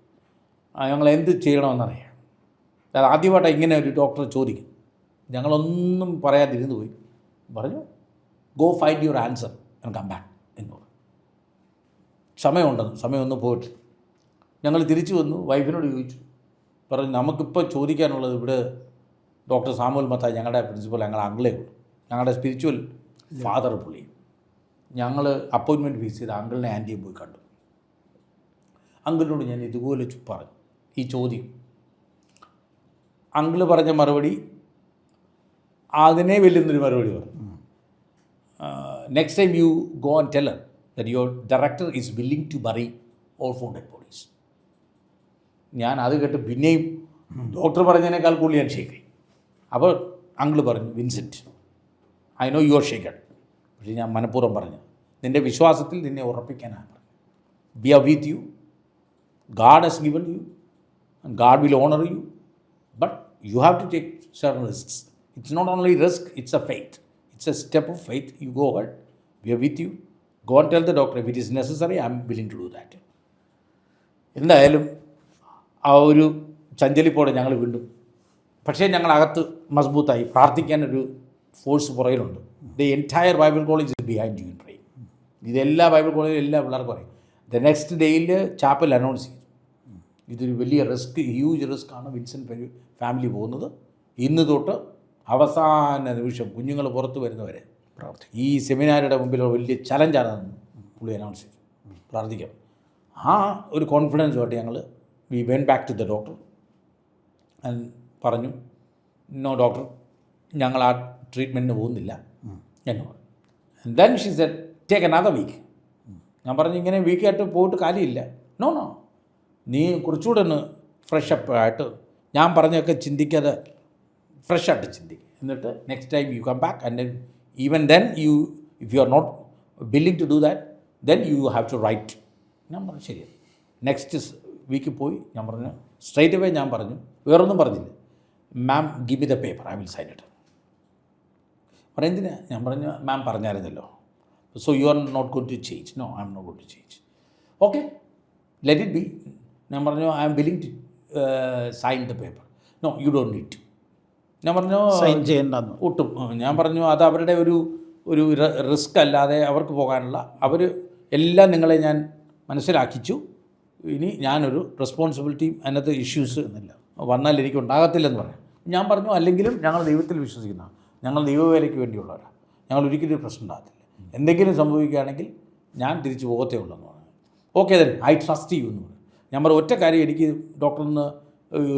ഞങ്ങൾ എന്ത് ചെയ്യണമെന്നറിയാം. അതായത് ആദ്യമായിട്ടാണ് ഇങ്ങനെ ഒരു ഡോക്ടർ ചോദിക്കും. ഞങ്ങളൊന്നും പറയാതിരുന്നു പോയി. പറഞ്ഞു go find your answer and come back എന്ന് പറഞ്ഞു. സമയമൊന്നും പോയിട്ട് ഞങ്ങൾ തിരിച്ചു വന്നു. വൈഫിനോട് ചോദിച്ചു. പറഞ്ഞു നമുക്കിപ്പോൾ ചോദിക്കാനുള്ളത് ഇവിടെ ഡോക്ടർ സാമുവൽ മത്തായി ഞങ്ങളുടെ പ്രിൻസിപ്പൽ, ഞങ്ങളുടെ അങ്കിളേ ഉള്ളൂ, ഞങ്ങളുടെ സ്പിരിച്വൽ ഫാദർ പുള്ളി. ഞങ്ങൾ അപ്പോയിൻമെൻറ്റ് ഫീസ് ചെയ്ത് അങ്കിളിനെ ആൻറ്റിയും പോയി കണ്ടു. അങ്കിളിനോട് ഞാൻ ഇതുപോലെ പറഞ്ഞു ഈ ചോദ്യം. അങ്കിള് പറഞ്ഞ മറുപടി അതിനെ വെല്ലുന്നൊരു മറുപടി പറഞ്ഞു. Next time you go and tell her that your director is willing to bury all 4 dead bodies. ഞാൻ അത് കേട്ട് പിന്നെയും ഡോക്ടർ പറഞ്ഞതിനേക്കാൾ കൂടുതൽ ഞാൻ ഷേക്കായി. അപ്പോൾ അങ്കിള് പറഞ്ഞു Vincent, I know you are shaked. പക്ഷേ ഞാൻ മനഃപൂർവ്വം പറഞ്ഞു നിൻ്റെ വിശ്വാസത്തിൽ നിന്നെ ഉറപ്പിക്കാനാണ് പറഞ്ഞു. We are with you, God has given you and God will honor you, but you have to take certain risks. It's not only risk, it's a faith. It's a step of faith. You go ahead, we are with you. Go and tell the doctor, if it is necessary, I'm willing to do that. എന്തായാലും ആ ഒരു ചഞ്ചലിപ്പോടെ ഞങ്ങൾ വീണ്ടും, പക്ഷേ ഞങ്ങളകത്ത് മസ്ബൂത്തായി പ്രാർത്ഥിക്കാനൊരു force പുറകിലുണ്ട്. The entire Bible college is behind you in pray. ഇതെല്ലാ ബൈബിൾ കോളേജിലും എല്ലാ പിള്ളേർക്കും പറയും. ദ നെക്സ്റ്റ് ഡേയിൽ ചാപ്പൽ അനൗൺസ് ചെയ്തു, ഇതൊരു വലിയ റിസ്ക്, ഹ്യൂജ് റിസ്ക്കാണ് വിൻസെൻ്റ് ഫാമിലി പോകുന്നത്. ഇന്ന് തൊട്ട് അവസാന നിമിഷം കുഞ്ഞുങ്ങൾ പുറത്ത് വരുന്നവരെ ഈ സെമിനാരുടെ മുമ്പിൽ വലിയ ചലഞ്ചാണെന്ന് പുള്ളി അനൗൺസ് ചെയ്തു. പ്രാർത്ഥിക്കാം. ആ ഒരു കോൺഫിഡൻസുമായിട്ട് ഞങ്ങൾ we went back to the doctor and പറഞ്ഞു, നോ ഡോക്ടർ, ഞങ്ങൾ ആ ട്രീറ്റ്മെൻറ്റിന് പോകുന്നില്ല എന്ന് പറഞ്ഞു. And then she said take another week. ഞാൻ പറഞ്ഞു, ഇങ്ങനെ വീക്കായിട്ട് പോയിട്ട് കാര്യമില്ല. നോ നോ, നീ കുറച്ചുകൂടെ ഒന്ന് ഫ്രഷ് അപ്പ് ആയിട്ട് ഞാൻ പറഞ്ഞൊക്കെ ചിന്തിക്കാതെ ഫ്രഷ് ആയിട്ട് ചിന്തിക്കുക. എന്നിട്ട് next time you come back and even then you if you are not willing to do that then you have to write. ഞാൻ പറഞ്ഞു ശരി. നെക്സ്റ്റ് വീക്ക് പോയി ഞാൻ പറഞ്ഞു, സ്ട്രൈറ്റ് അവേ ഞാൻ പറഞ്ഞു, വേറൊന്നും പറഞ്ഞില്ല, ma'am give me the paper, I will sign it. പറയുന്നതിന് ഞാൻ പറഞ്ഞു, മാം പറഞ്ഞായിരുന്നല്ലോ, so you are not going to change. No, I'm not going to change. Okay, let it be. ഞാൻ പറഞ്ഞു, I'm willing to sign the paper. No, you don't need to. ഞാൻ പറഞ്ഞു sign ചെയ്യേണ്ടെന്ന് ഒട്ടും. ഞാൻ പറഞ്ഞു, അത് അവരുടെ ഒരു റിസ്ക് അല്ലാതെ അവർക്ക് പോകാനുള്ള, അവർ എല്ലാം നിങ്ങളെ ഞാൻ മനസ്സിലാക്കിച്ചു. ഇനി ഞാനൊരു റെസ്പോൺസിബിലിറ്റിയും അതിനകത്ത് ഇഷ്യൂസ് വന്നാൽ എനിക്ക് ഉണ്ടാകത്തില്ലെന്ന് പറയാം. ഞാൻ പറഞ്ഞു, അല്ലെങ്കിലും ഞങ്ങൾ ദൈവത്തിൽ വിശ്വസിക്കുന്ന, ഞങ്ങൾ ദൈവവേലയ്ക്ക് വേണ്ടിയുള്ളവരാണ്, ഞങ്ങൾ ഒരിക്കലും പ്രശ്നം ഉണ്ടാകത്തില്ല. എന്തെങ്കിലും സംഭവിക്കുകയാണെങ്കിൽ ഞാൻ തിരിച്ചു പോകത്തേ ഉള്ളെന്ന് പറഞ്ഞു. Okay then I trust you എന്ന് പറഞ്ഞു. ഞാൻ പറഞ്ഞു, ഒറ്റ കാര്യം, എനിക്ക് ഡോക്ടറിൽ നിന്ന്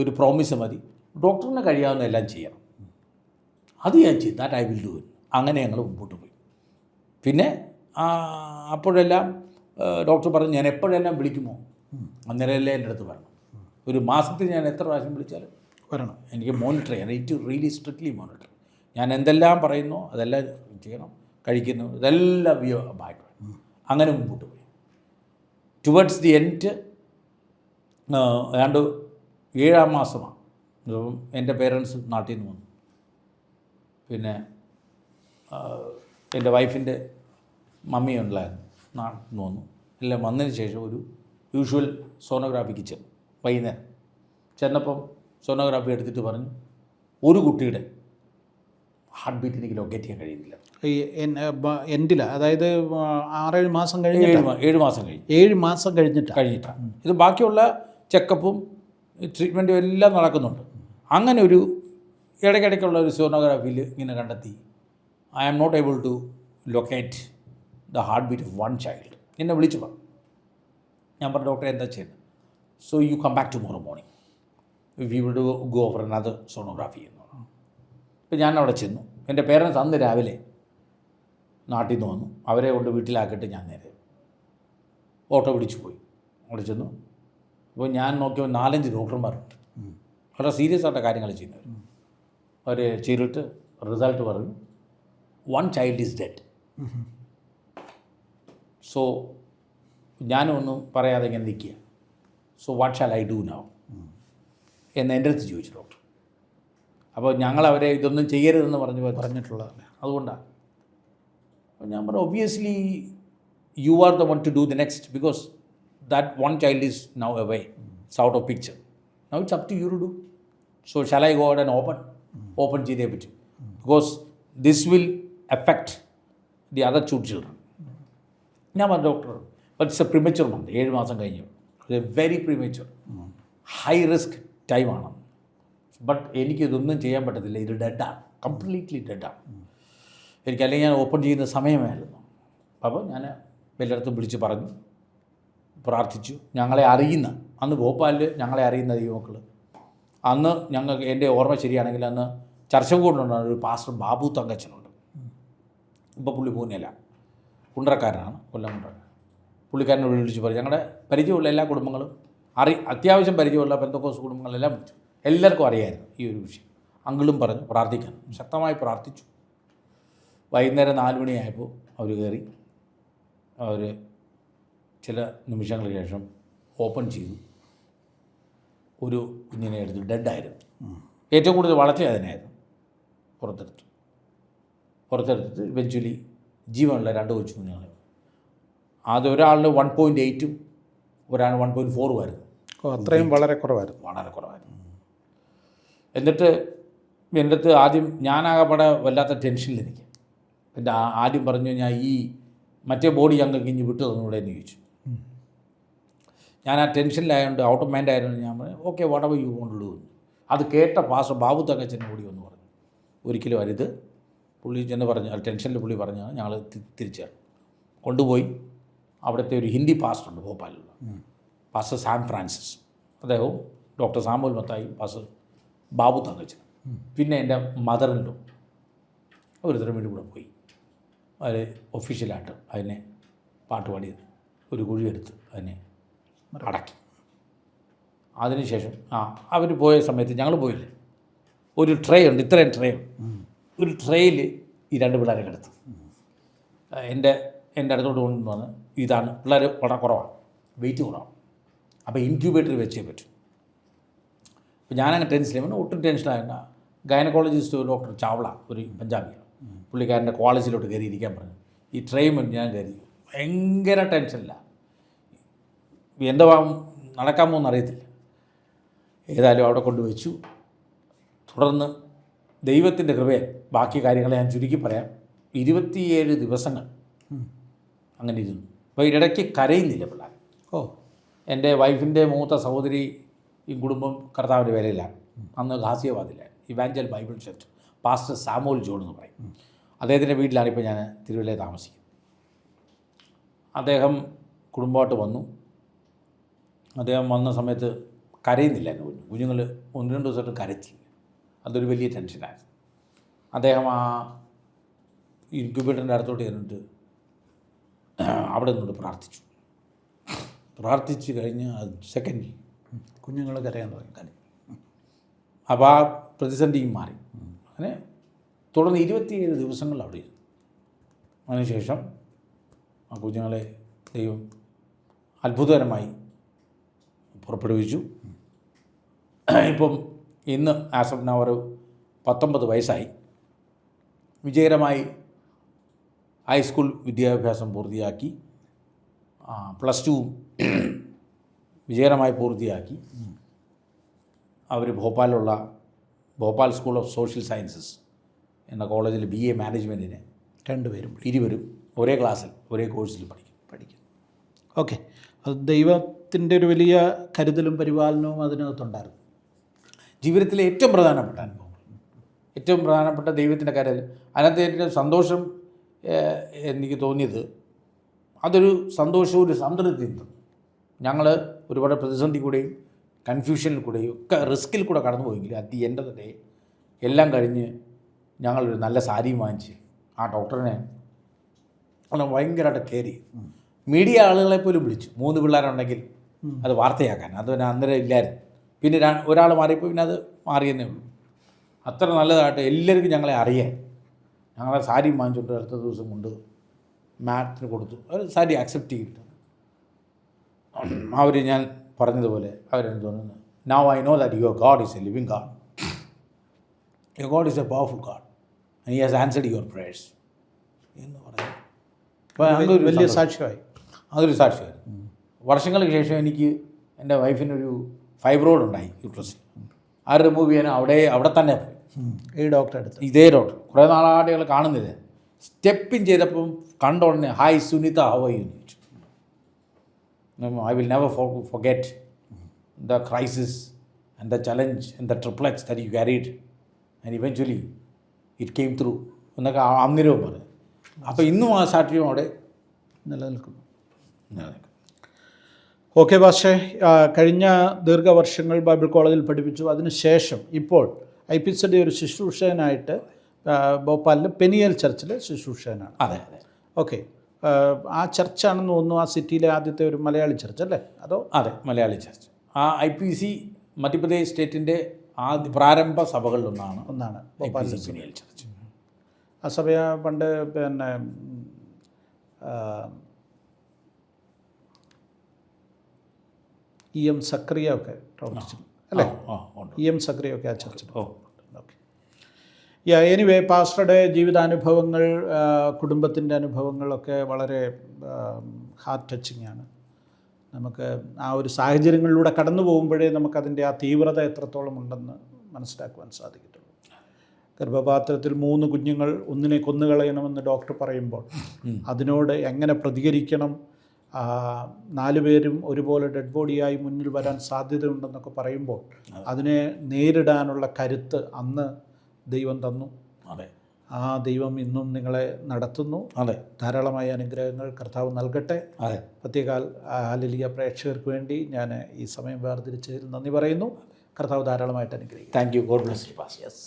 ഒരു പ്രോമിസ് മതി, ഡോക്ടറിന് കഴിയാവുന്ന എല്ലാം ചെയ്യണം, അത് ഞാൻ ചെയ്യും, that I will do it. അങ്ങനെ ഞങ്ങൾ മുമ്പോട്ട് പോയി. പിന്നെ അപ്പോഴെല്ലാം ഡോക്ടർ പറഞ്ഞു, ഞാൻ എപ്പോഴെല്ലാം വിളിക്കുമോ അന്നേരമല്ലേ എൻ്റെ അടുത്ത് വരണം. ഒരു മാസത്തിൽ ഞാൻ എത്ര പ്രാവശ്യം വിളിച്ചാലും വരണം. എനിക്ക് മോണിറ്റർ ചെയ്യണം, ഇറ്റ് റിയലി സ്ട്രിക്ട്ലി മോണിറ്റർ. ഞാൻ എന്തെല്ലാം പറയുന്നോ അതെല്ലാം ചെയ്യണം, കഴിക്കുന്നു, ഇതെല്ലാം ബാക്ക്. അങ്ങനെ മുമ്പോട്ട് പോയി. ടുവേർഡ്സ് ദി എൻഡ് ഏതാണ്ട് 7-ാം മാസമാണ്. എൻ്റെ പേരൻസ് നാട്ടിൽ നിന്ന് വന്നു. പിന്നെ എൻ്റെ വൈഫിൻ്റെ മമ്മി ഉണ്ടായിരുന്നു, നാട്ടിൽ നിന്ന് വന്നു. എല്ലാം വന്നതിന് ശേഷം ഒരു യൂഷ്വൽ സോണോഗ്രാഫിക്ക് ചെന്നു. വൈകുന്നേരം ചെന്നപ്പം സോണോഗ്രാഫി എടുത്തിട്ട് പറഞ്ഞു, ഒരു കുട്ടിയുടെ ഹാർട്ട് ബീറ്റ് എനിക്ക് ലൊക്കേറ്റ് ചെയ്യാൻ കഴിയുന്നില്ല. ഈ എൻഡില, അതായത് 6-7 മാസം കഴിഞ്ഞ് 7 മാസം കഴിഞ്ഞ് 7 മാസം കഴിഞ്ഞിട്ടാണ് ഇത്. ബാക്കിയുള്ള ചെക്കപ്പും ട്രീറ്റ്മെൻറ്റും എല്ലാം നടക്കുന്നുണ്ട്. അങ്ങനെ ഒരു ഇടയ്ക്കിടയ്ക്കുള്ള ഒരു സോണോഗ്രാഫിയിൽ ഇങ്ങനെ കണ്ടെത്തി, I am not able to locate the heart beat of one child. എന്നെ വിളിച്ചു പറഞ്ഞു. ഞാൻ പറഞ്ഞു, ഡോക്ടറെ എന്താ ചെയ്യുന്നത്? So you come back tomorrow morning, we will go for another sonography എന്ന് പറഞ്ഞു. അപ്പോൾ ഞാൻ അവിടെ ചെന്നു. എൻ്റെ പേരൻസ് അന്ന് രാവിലെ നാട്ടിൽ നിന്ന് വന്നു. അവരെ കൊണ്ട് വീട്ടിലാക്കിയിട്ട് ഞാൻ നേരെ ഓട്ടോ പിടിച്ചു പോയി. അവിടെ ചെന്നു. അപ്പോൾ ഞാൻ നോക്കിയപ്പോൾ 4-5 ഡോക്ടർമാരുണ്ട്, വളരെ സീരിയസ് ആയിട്ട് കാര്യങ്ങൾ ചെയ്യുന്നവർ. അവർ ചെയ്തിട്ട് റിസൾട്ട് പറഞ്ഞു, 1 ചൈൽഡ് ഈസ് ഡെഡ്. സോ ഞാനൊന്നും പറയാതെ ഇങ്ങനെ നിൽക്കുക. So what shall I do now എന്ന് എൻ്റെ അടുത്ത് ചോദിച്ചു ഡോക്ടർ. അപ്പോൾ ഞങ്ങളവരെ ഇതൊന്നും ചെയ്യരുതെന്ന് പറഞ്ഞിട്ടുള്ളതല്ല, അതുകൊണ്ടാണ്. അപ്പോൾ ഞാൻ പറഞ്ഞു, obviously you are the one to do the next, because that 1 child is now away, it's out of picture. Now it's up to you to do. So shall I go out and open ചെയ്തേ പറ്റും, because this will effect the other 2 children. ഞാൻ പറഞ്ഞു, doctor, but it's a premature month, 7 മാസം കഴിഞ്ഞു, very premature, high risk ടൈമാണ്. But എനിക്കിതൊന്നും ചെയ്യാൻ പറ്റത്തില്ല, ഇത് ഡെഡാണ്, കംപ്ലീറ്റ്ലി ഡെഡാണ്. എനിക്കല്ലെങ്കിൽ ഞാൻ ഓപ്പൺ ചെയ്യുന്ന സമയമായിരുന്നു. അപ്പോൾ ഞാൻ എല്ലായിടത്തും വിളിച്ച് പറഞ്ഞു, പ്രാർത്ഥിച്ചു. ഞങ്ങളെ അറിയുന്ന, അന്ന് ഭോപ്പാലിൽ ഞങ്ങളെ അറിയുന്ന ദൈവമക്കൾ, അന്ന് ഞങ്ങൾക്ക്, എൻ്റെ ഓർമ്മ ശരിയാണെങ്കിൽ അന്ന് ചർച്ചകൂടുണ്ടാണ് ഒരു പാസ്റ്റർ ബാബു തങ്കച്ചനുണ്ട്. ഇപ്പോൾ പുള്ളി പോകുന്നില്ല, കുണ്ടറക്കാരനാണ്, കൊല്ലം കുണ്ടറ. പുള്ളിക്കാരനെ വിളിച്ച് പറഞ്ഞു, ഞങ്ങളുടെ പരിചയമുള്ള എല്ലാ കുടുംബങ്ങളും അത്യാവശ്യം പരിചയമുള്ള പെന്തക്കോസ് കുടുംബങ്ങളെല്ലാം വിളിച്ചു. എല്ലാവർക്കും അറിയാമായിരുന്നു ഈ ഒരു വിഷയം. അങ്കിളും പറഞ്ഞു പ്രാർത്ഥിക്കാൻ, ശക്തമായി പ്രാർത്ഥിച്ചു. വൈകുന്നേരം 4 മണിയായപ്പോൾ അവർ കയറി. അവർ ചില നിമിഷങ്ങൾക്ക് ശേഷം ഓപ്പൺ ചെയ്തു. ഒരു കുഞ്ഞിനെ എടുത്ത് ഡെഡായിരുന്നു. ഏറ്റവും കൂടുതൽ വളർച്ചയായിരുന്നു. പുറത്തെടുത്തിട്ട് ഇവഞ്ച്വലി ജീവനുള്ള 2 കൊച്ചു കുഞ്ഞുങ്ങളെ. അത് ഒരാളിന് 1.8 ഒരാൾ 1.4 ആയിരുന്നു. അത്രയും വളരെ കുറവായിരുന്നു. എന്നിട്ട് എൻ്റെ അടുത്ത് ആദ്യം ഞാനാകപ്പെടെ വല്ലാത്ത ടെൻഷനിലിരിക്കും. എൻ്റെ ആദ്യം പറഞ്ഞു, ഞാൻ ഈ മറ്റേ ബോഡി ഞങ്ങൾക്ക് ഇനി വിട്ടു തന്നൂടെ എന്ന് ചോദിച്ചു. ഞാൻ ആ ടെൻഷനിലായതുകൊണ്ട് ഔട്ട് ഓഫ് മൈൻഡ് ആയതുകൊണ്ട് ഞാൻ പറഞ്ഞു okay whatever you want to do. അത് കേട്ട പാസ്റ്റർ ബാബു തങ്കച്ചനെ കൂടി ഒന്ന് പറഞ്ഞു, ഒരിക്കലും അരുത്. പുള്ളി ചെന്ന് പറഞ്ഞു, അത് ടെൻഷനിൽ പുള്ളി പറഞ്ഞാൽ ഞങ്ങൾ തിരിച്ചു കൊണ്ടുപോയി. അവിടുത്തെ ഒരു ഹിന്ദി പാസ്റ്ററുണ്ട് ഭോപ്പാലിലുള്ള, പാസ്റ്റർ സാം ഫ്രാൻസിസ്, അദ്ദേഹവും ഡോക്ടർ സാമുൽ മത്തായി, പാസ്റ്റർ ബാബു തങ്കച്ചൻ, പിന്നെ എൻ്റെ മദറിൻ്റെ അവർ ഇത്രയും വേണ്ടി കൂടെ പോയി. അവർ ഒഫീഷ്യലായിട്ട് അതിനെ പാട്ടുപാടി ഒരു കുഴിയെടുത്ത് അതിനെ അടക്കി. അതിനുശേഷം അവർ പോയ സമയത്ത് ഞങ്ങൾ പോയില്ലേ, ഒരു ട്രേ ഉണ്ട്, ഇത്രയും ട്രേ ഉണ്ട്. ഒരു ട്രേയിൽ ഈ 2 പിള്ളേരെ കിടത്തു. എൻ്റെ അടുത്തോട്ട് കൊണ്ടുവന്ന് ഇതാണ് പിള്ളേർ വളരെ കുറവാണ്, വെയിറ്റ് കുറവാണ്, അപ്പോൾ ഇൻക്യൂബേറ്ററിൽ വെച്ചേ പറ്റും. അപ്പോൾ ഞാനങ്ങനെ ടെൻഷനിൽ ഒട്ടും ടെൻഷനായിരുന്നു. ഗൈനക്കോളജിസ്റ്റ് ഡോക്ടർ ചാവള, ഒരു പഞ്ചാബിയാണ്, പുള്ളിക്കാരൻ്റെ കോളേജിലോട്ട് കയറി ഇരിക്കാൻ പറഞ്ഞു. ഈ ട്രെയിൻ ഞാൻ കയറി, ഭയങ്കര ടെൻഷനില്ല, എന്താ നടക്കാമോ എന്നറിയത്തില്ല. ഏതായാലും അവിടെ കൊണ്ടുവച്ചു. തുടർന്ന് ദൈവത്തിൻ്റെ കൃപയെ ബാക്കി കാര്യങ്ങൾ ഞാൻ ചുരുക്കി പറയാം. 27 ദിവസങ്ങൾ അങ്ങനെ ഇരുന്നു. അപ്പോൾ ഇടയ്ക്ക് കരയുന്നില്ല പിള്ളേർ. എൻ്റെ വൈഫിൻ്റെ മൂത്ത സഹോദരി ഈ കുടുംബം കർത്താവിൻ്റെ വേലയിലാണ്. അന്ന് ഗാസിയാബാദിലാണ് evangel Bible church pastor Samuel John എന്ന് പറയും. അദ്ദേഹത്തിൻ്റെ വീട്ടിലാണ് ഇപ്പോൾ ഞാൻ തിരുവല്ലയിൽ താമസിക്കുന്നത്. അദ്ദേഹം കുടുംബമായിട്ട് വന്നു. അദ്ദേഹം വന്ന സമയത്ത് കരയുന്നില്ല. എൻ്റെ കുഞ്ഞുങ്ങൾ 1-2 ദിവസമായിട്ട് കരച്ചില്ല. അതൊരു വലിയ ടെൻഷനായിരുന്നു. അദ്ദേഹം ആ ഇൻക്യുബേറ്ററിൻ്റെ അടുത്തോട്ട് ചെന്നിട്ട് അവിടെ നിന്നോട് പ്രാർത്ഥിച്ചു കഴിഞ്ഞ് സെക്കൻഡിൽ കുഞ്ഞുങ്ങൾ കരയാൻ തുടങ്ങി. അപ്പോൾ ആ പ്രതിസന്ധിയും മാറി. അങ്ങനെ തുടർന്ന് 27 ദിവസങ്ങൾ അവിടെ ഇരുന്നു. അതിനുശേഷം ആ കുഞ്ഞുങ്ങളെ ദൈവം അത്ഭുതകരമായി പുറപ്പെടുവിച്ചു. ഇപ്പം ഇന്ന് ആസ് ഓഫ് നൗ ഒരു 19 വയസ്സായി. വിജയകരമായി ഹൈസ്കൂൾ വിദ്യാഭ്യാസം പൂർത്തിയാക്കി, +2 വിജയകരമായി പൂർത്തിയാക്കി. അവർ ഭോപ്പാലിലുള്ള Bhopal school of social sciences എന്ന കോളേജിൽ BA മാനേജ്മെൻറ്റിന് 2 ഒരേ ക്ലാസ്സിൽ ഒരേ കോഴ്സിൽ പഠിക്കും. ഓക്കെ, അത് ദൈവത്തിൻ്റെ ഒരു വലിയ കരുതലും പരിപാലനവും അതിനകത്തുണ്ടായിരുന്നു. ജീവിതത്തിലെ ഏറ്റവും പ്രധാനപ്പെട്ട അനുഭവം, ഏറ്റവും പ്രധാനപ്പെട്ട ദൈവത്തിൻ്റെ കരുതൽ. അതിനകത്ത് ഏറ്റവും സന്തോഷം എനിക്ക് തോന്നിയത്, അതൊരു സന്തോഷവും ഒരു സംതൃപ്തിയും തന്നു. ഞങ്ങൾ ഒരുപാട് പ്രതിസന്ധി കൂടെയും കൺഫ്യൂഷനിൽ കൂടെയും ഒക്കെ റിസ്കിൽ കൂടെ കടന്നു പോയെങ്കിൽ at the end of the day എല്ലാം കഴിഞ്ഞ് ഞങ്ങളൊരു നല്ല സാരിയും വാങ്ങിച്ച് ആ ഡോക്ടറിനെ ഭയങ്കരമായിട്ട് കെയർ ചെയ്യും. മീഡിയ ആളുകളെ പോലും വിളിച്ചു. 3 പിള്ളേരുണ്ടെങ്കിൽ അത് വാർത്തയാക്കാൻ. അത് പിന്നെ അന്നേരം ഇല്ലായിരുന്നു. പിന്നെ ഒരാൾ മാറിയപ്പോൾ പിന്നെ അത് മാറിയെന്നേ ഉള്ളൂ. അത്ര നല്ലതായിട്ട് എല്ലാവർക്കും ഞങ്ങളെ അറിയാൻ. ഞങ്ങളെ സാരി വാങ്ങിച്ചുകൊണ്ട് അടുത്ത ദിവസം കൊണ്ട് മാറ്റിന് കൊടുത്തു. അവർ സാരി അക്സെപ്റ്റ് ചെയ്തിട്ട് അവർ ഞാൻ പറഞ്ഞതുപോലെ അവരെന്ന് തോന്നുന്നു, now I know that your God is A living God, your God is A powerful God and he has answered your prayers എന്ന് പറഞ്ഞു. അപ്പോൾ അതൊരു വലിയ സാക്ഷ്യമായി. അതൊരു സാക്ഷ്യമായിരുന്നു. വർഷങ്ങൾക്ക് ശേഷം എനിക്ക് എൻ്റെ വൈഫിനൊരു ഫൈബ്രോയിഡ് ഉണ്ടായി യൂട്രസിൽ. അത് റിമൂവ് ചെയ്യാൻ അവിടെ തന്നെ പോയി. ഈ ഡോക്ടറെ അടുത്ത്, ഇതേ ഡോക്ടർ. കുറേ നാളാടുകൾ കാണുന്നില്ല. സ്റ്റെപ്പിൻ ചെയ്തപ്പം കണ്ട ഉടനെ hi Sunita how are you എന്ന് ചോദിച്ചു. I will never forget the crisis and the challenge and the triplets that you carried and eventually it came through എന്നൊക്കെ അന്നേരവും പറഞ്ഞു. അപ്പോൾ ഇന്നും ആ സാക്ഷ്യം അവിടെ നിലനിൽക്കുന്നു. ഓക്കെ പക്ഷേ കഴിഞ്ഞ ദീർഘവർഷങ്ങൾ ബൈബിൾ കോളേജിൽ പഠിപ്പിച്ചു. അതിനുശേഷം ഇപ്പോൾ IPCD ഒരു ശുശ്രൂഷകനായിട്ട് ഭോപ്പാലിലെ പെനിയൽ ചർച്ചിൽ ശുശ്രൂഷകനാണ്. അതെ അതെ. ഓക്കെ, ആ ചർച്ചാണെന്ന് തോന്നുന്നു ആ സിറ്റിയിലെ ആദ്യത്തെ ഒരു മലയാളി ചർച്ച് അല്ലേ? അതോ? അതെ, മലയാളി ചർച്ച്. ആ IPC മധ്യപ്രദേശ് സ്റ്റേറ്റിൻ്റെ ആദ്യ പ്രാരംഭ സഭകളിലൊന്നാണ് ഭോപ്പാലിലെ പെനിയൽ ചർച്ച്. ആ സഭ പണ്ട് പിന്നെ EM സക്രിയ ഒക്കെ പ്രവർത്തിച്ചു. അല്ലേ? ഉണ്ട്. EM സക്രിയൊക്കെ ആ ചർച്ചിൽ. ഓ ഓക്കെ. എനിവേ പാസ്റ്ററുടെ ജീവിതാനുഭവങ്ങൾ, കുടുംബത്തിൻ്റെ അനുഭവങ്ങളൊക്കെ വളരെ ഹാർട്ട് ടച്ചിങ് ആണ്. നമുക്ക് ആ ഒരു സാഹചര്യങ്ങളിലൂടെ കടന്നു പോകുമ്പോഴേ നമുക്കതിൻ്റെ ആ തീവ്രത എത്രത്തോളം ഉണ്ടെന്ന് മനസ്സിലാക്കുവാൻ സാധിക്കത്തുള്ളൂ. ഗർഭപാത്രത്തിൽ 3 കുഞ്ഞുങ്ങൾ, ഒന്നിനെ കൊന്നുകളയണമെന്ന് ഡോക്ടർ പറയുമ്പോൾ അതിനോട് എങ്ങനെ പ്രതികരിക്കണം, 4 പേരും ഒരുപോലെ ഡെഡ് ബോഡിയായി മുന്നിൽ വരാൻ സാധ്യതയുണ്ടെന്നൊക്കെ പറയുമ്പോൾ അതിനെ നേരിടാനുള്ള കരുത്ത് അന്ന് ദൈവം തന്നു. അതെ, ആ ദൈവം ഇന്നും നിങ്ങളെ നടത്തുന്നു. അതെ, ധാരാളമായ അനുഗ്രഹങ്ങൾ കർത്താവ് നൽകട്ടെ. അതെ. പ്രത്യേകാൽ ഹല്ലേലൂയ പ്രേക്ഷകർക്ക് വേണ്ടി ഞാൻ ഈ സമയം വേർതിരിച്ചതിൽ നന്ദി പറയുന്നു. കർത്താവ് ധാരാളമായിട്ട് അനുഗ്രഹിക്കും. Thank you. God bless you pastor. Yes.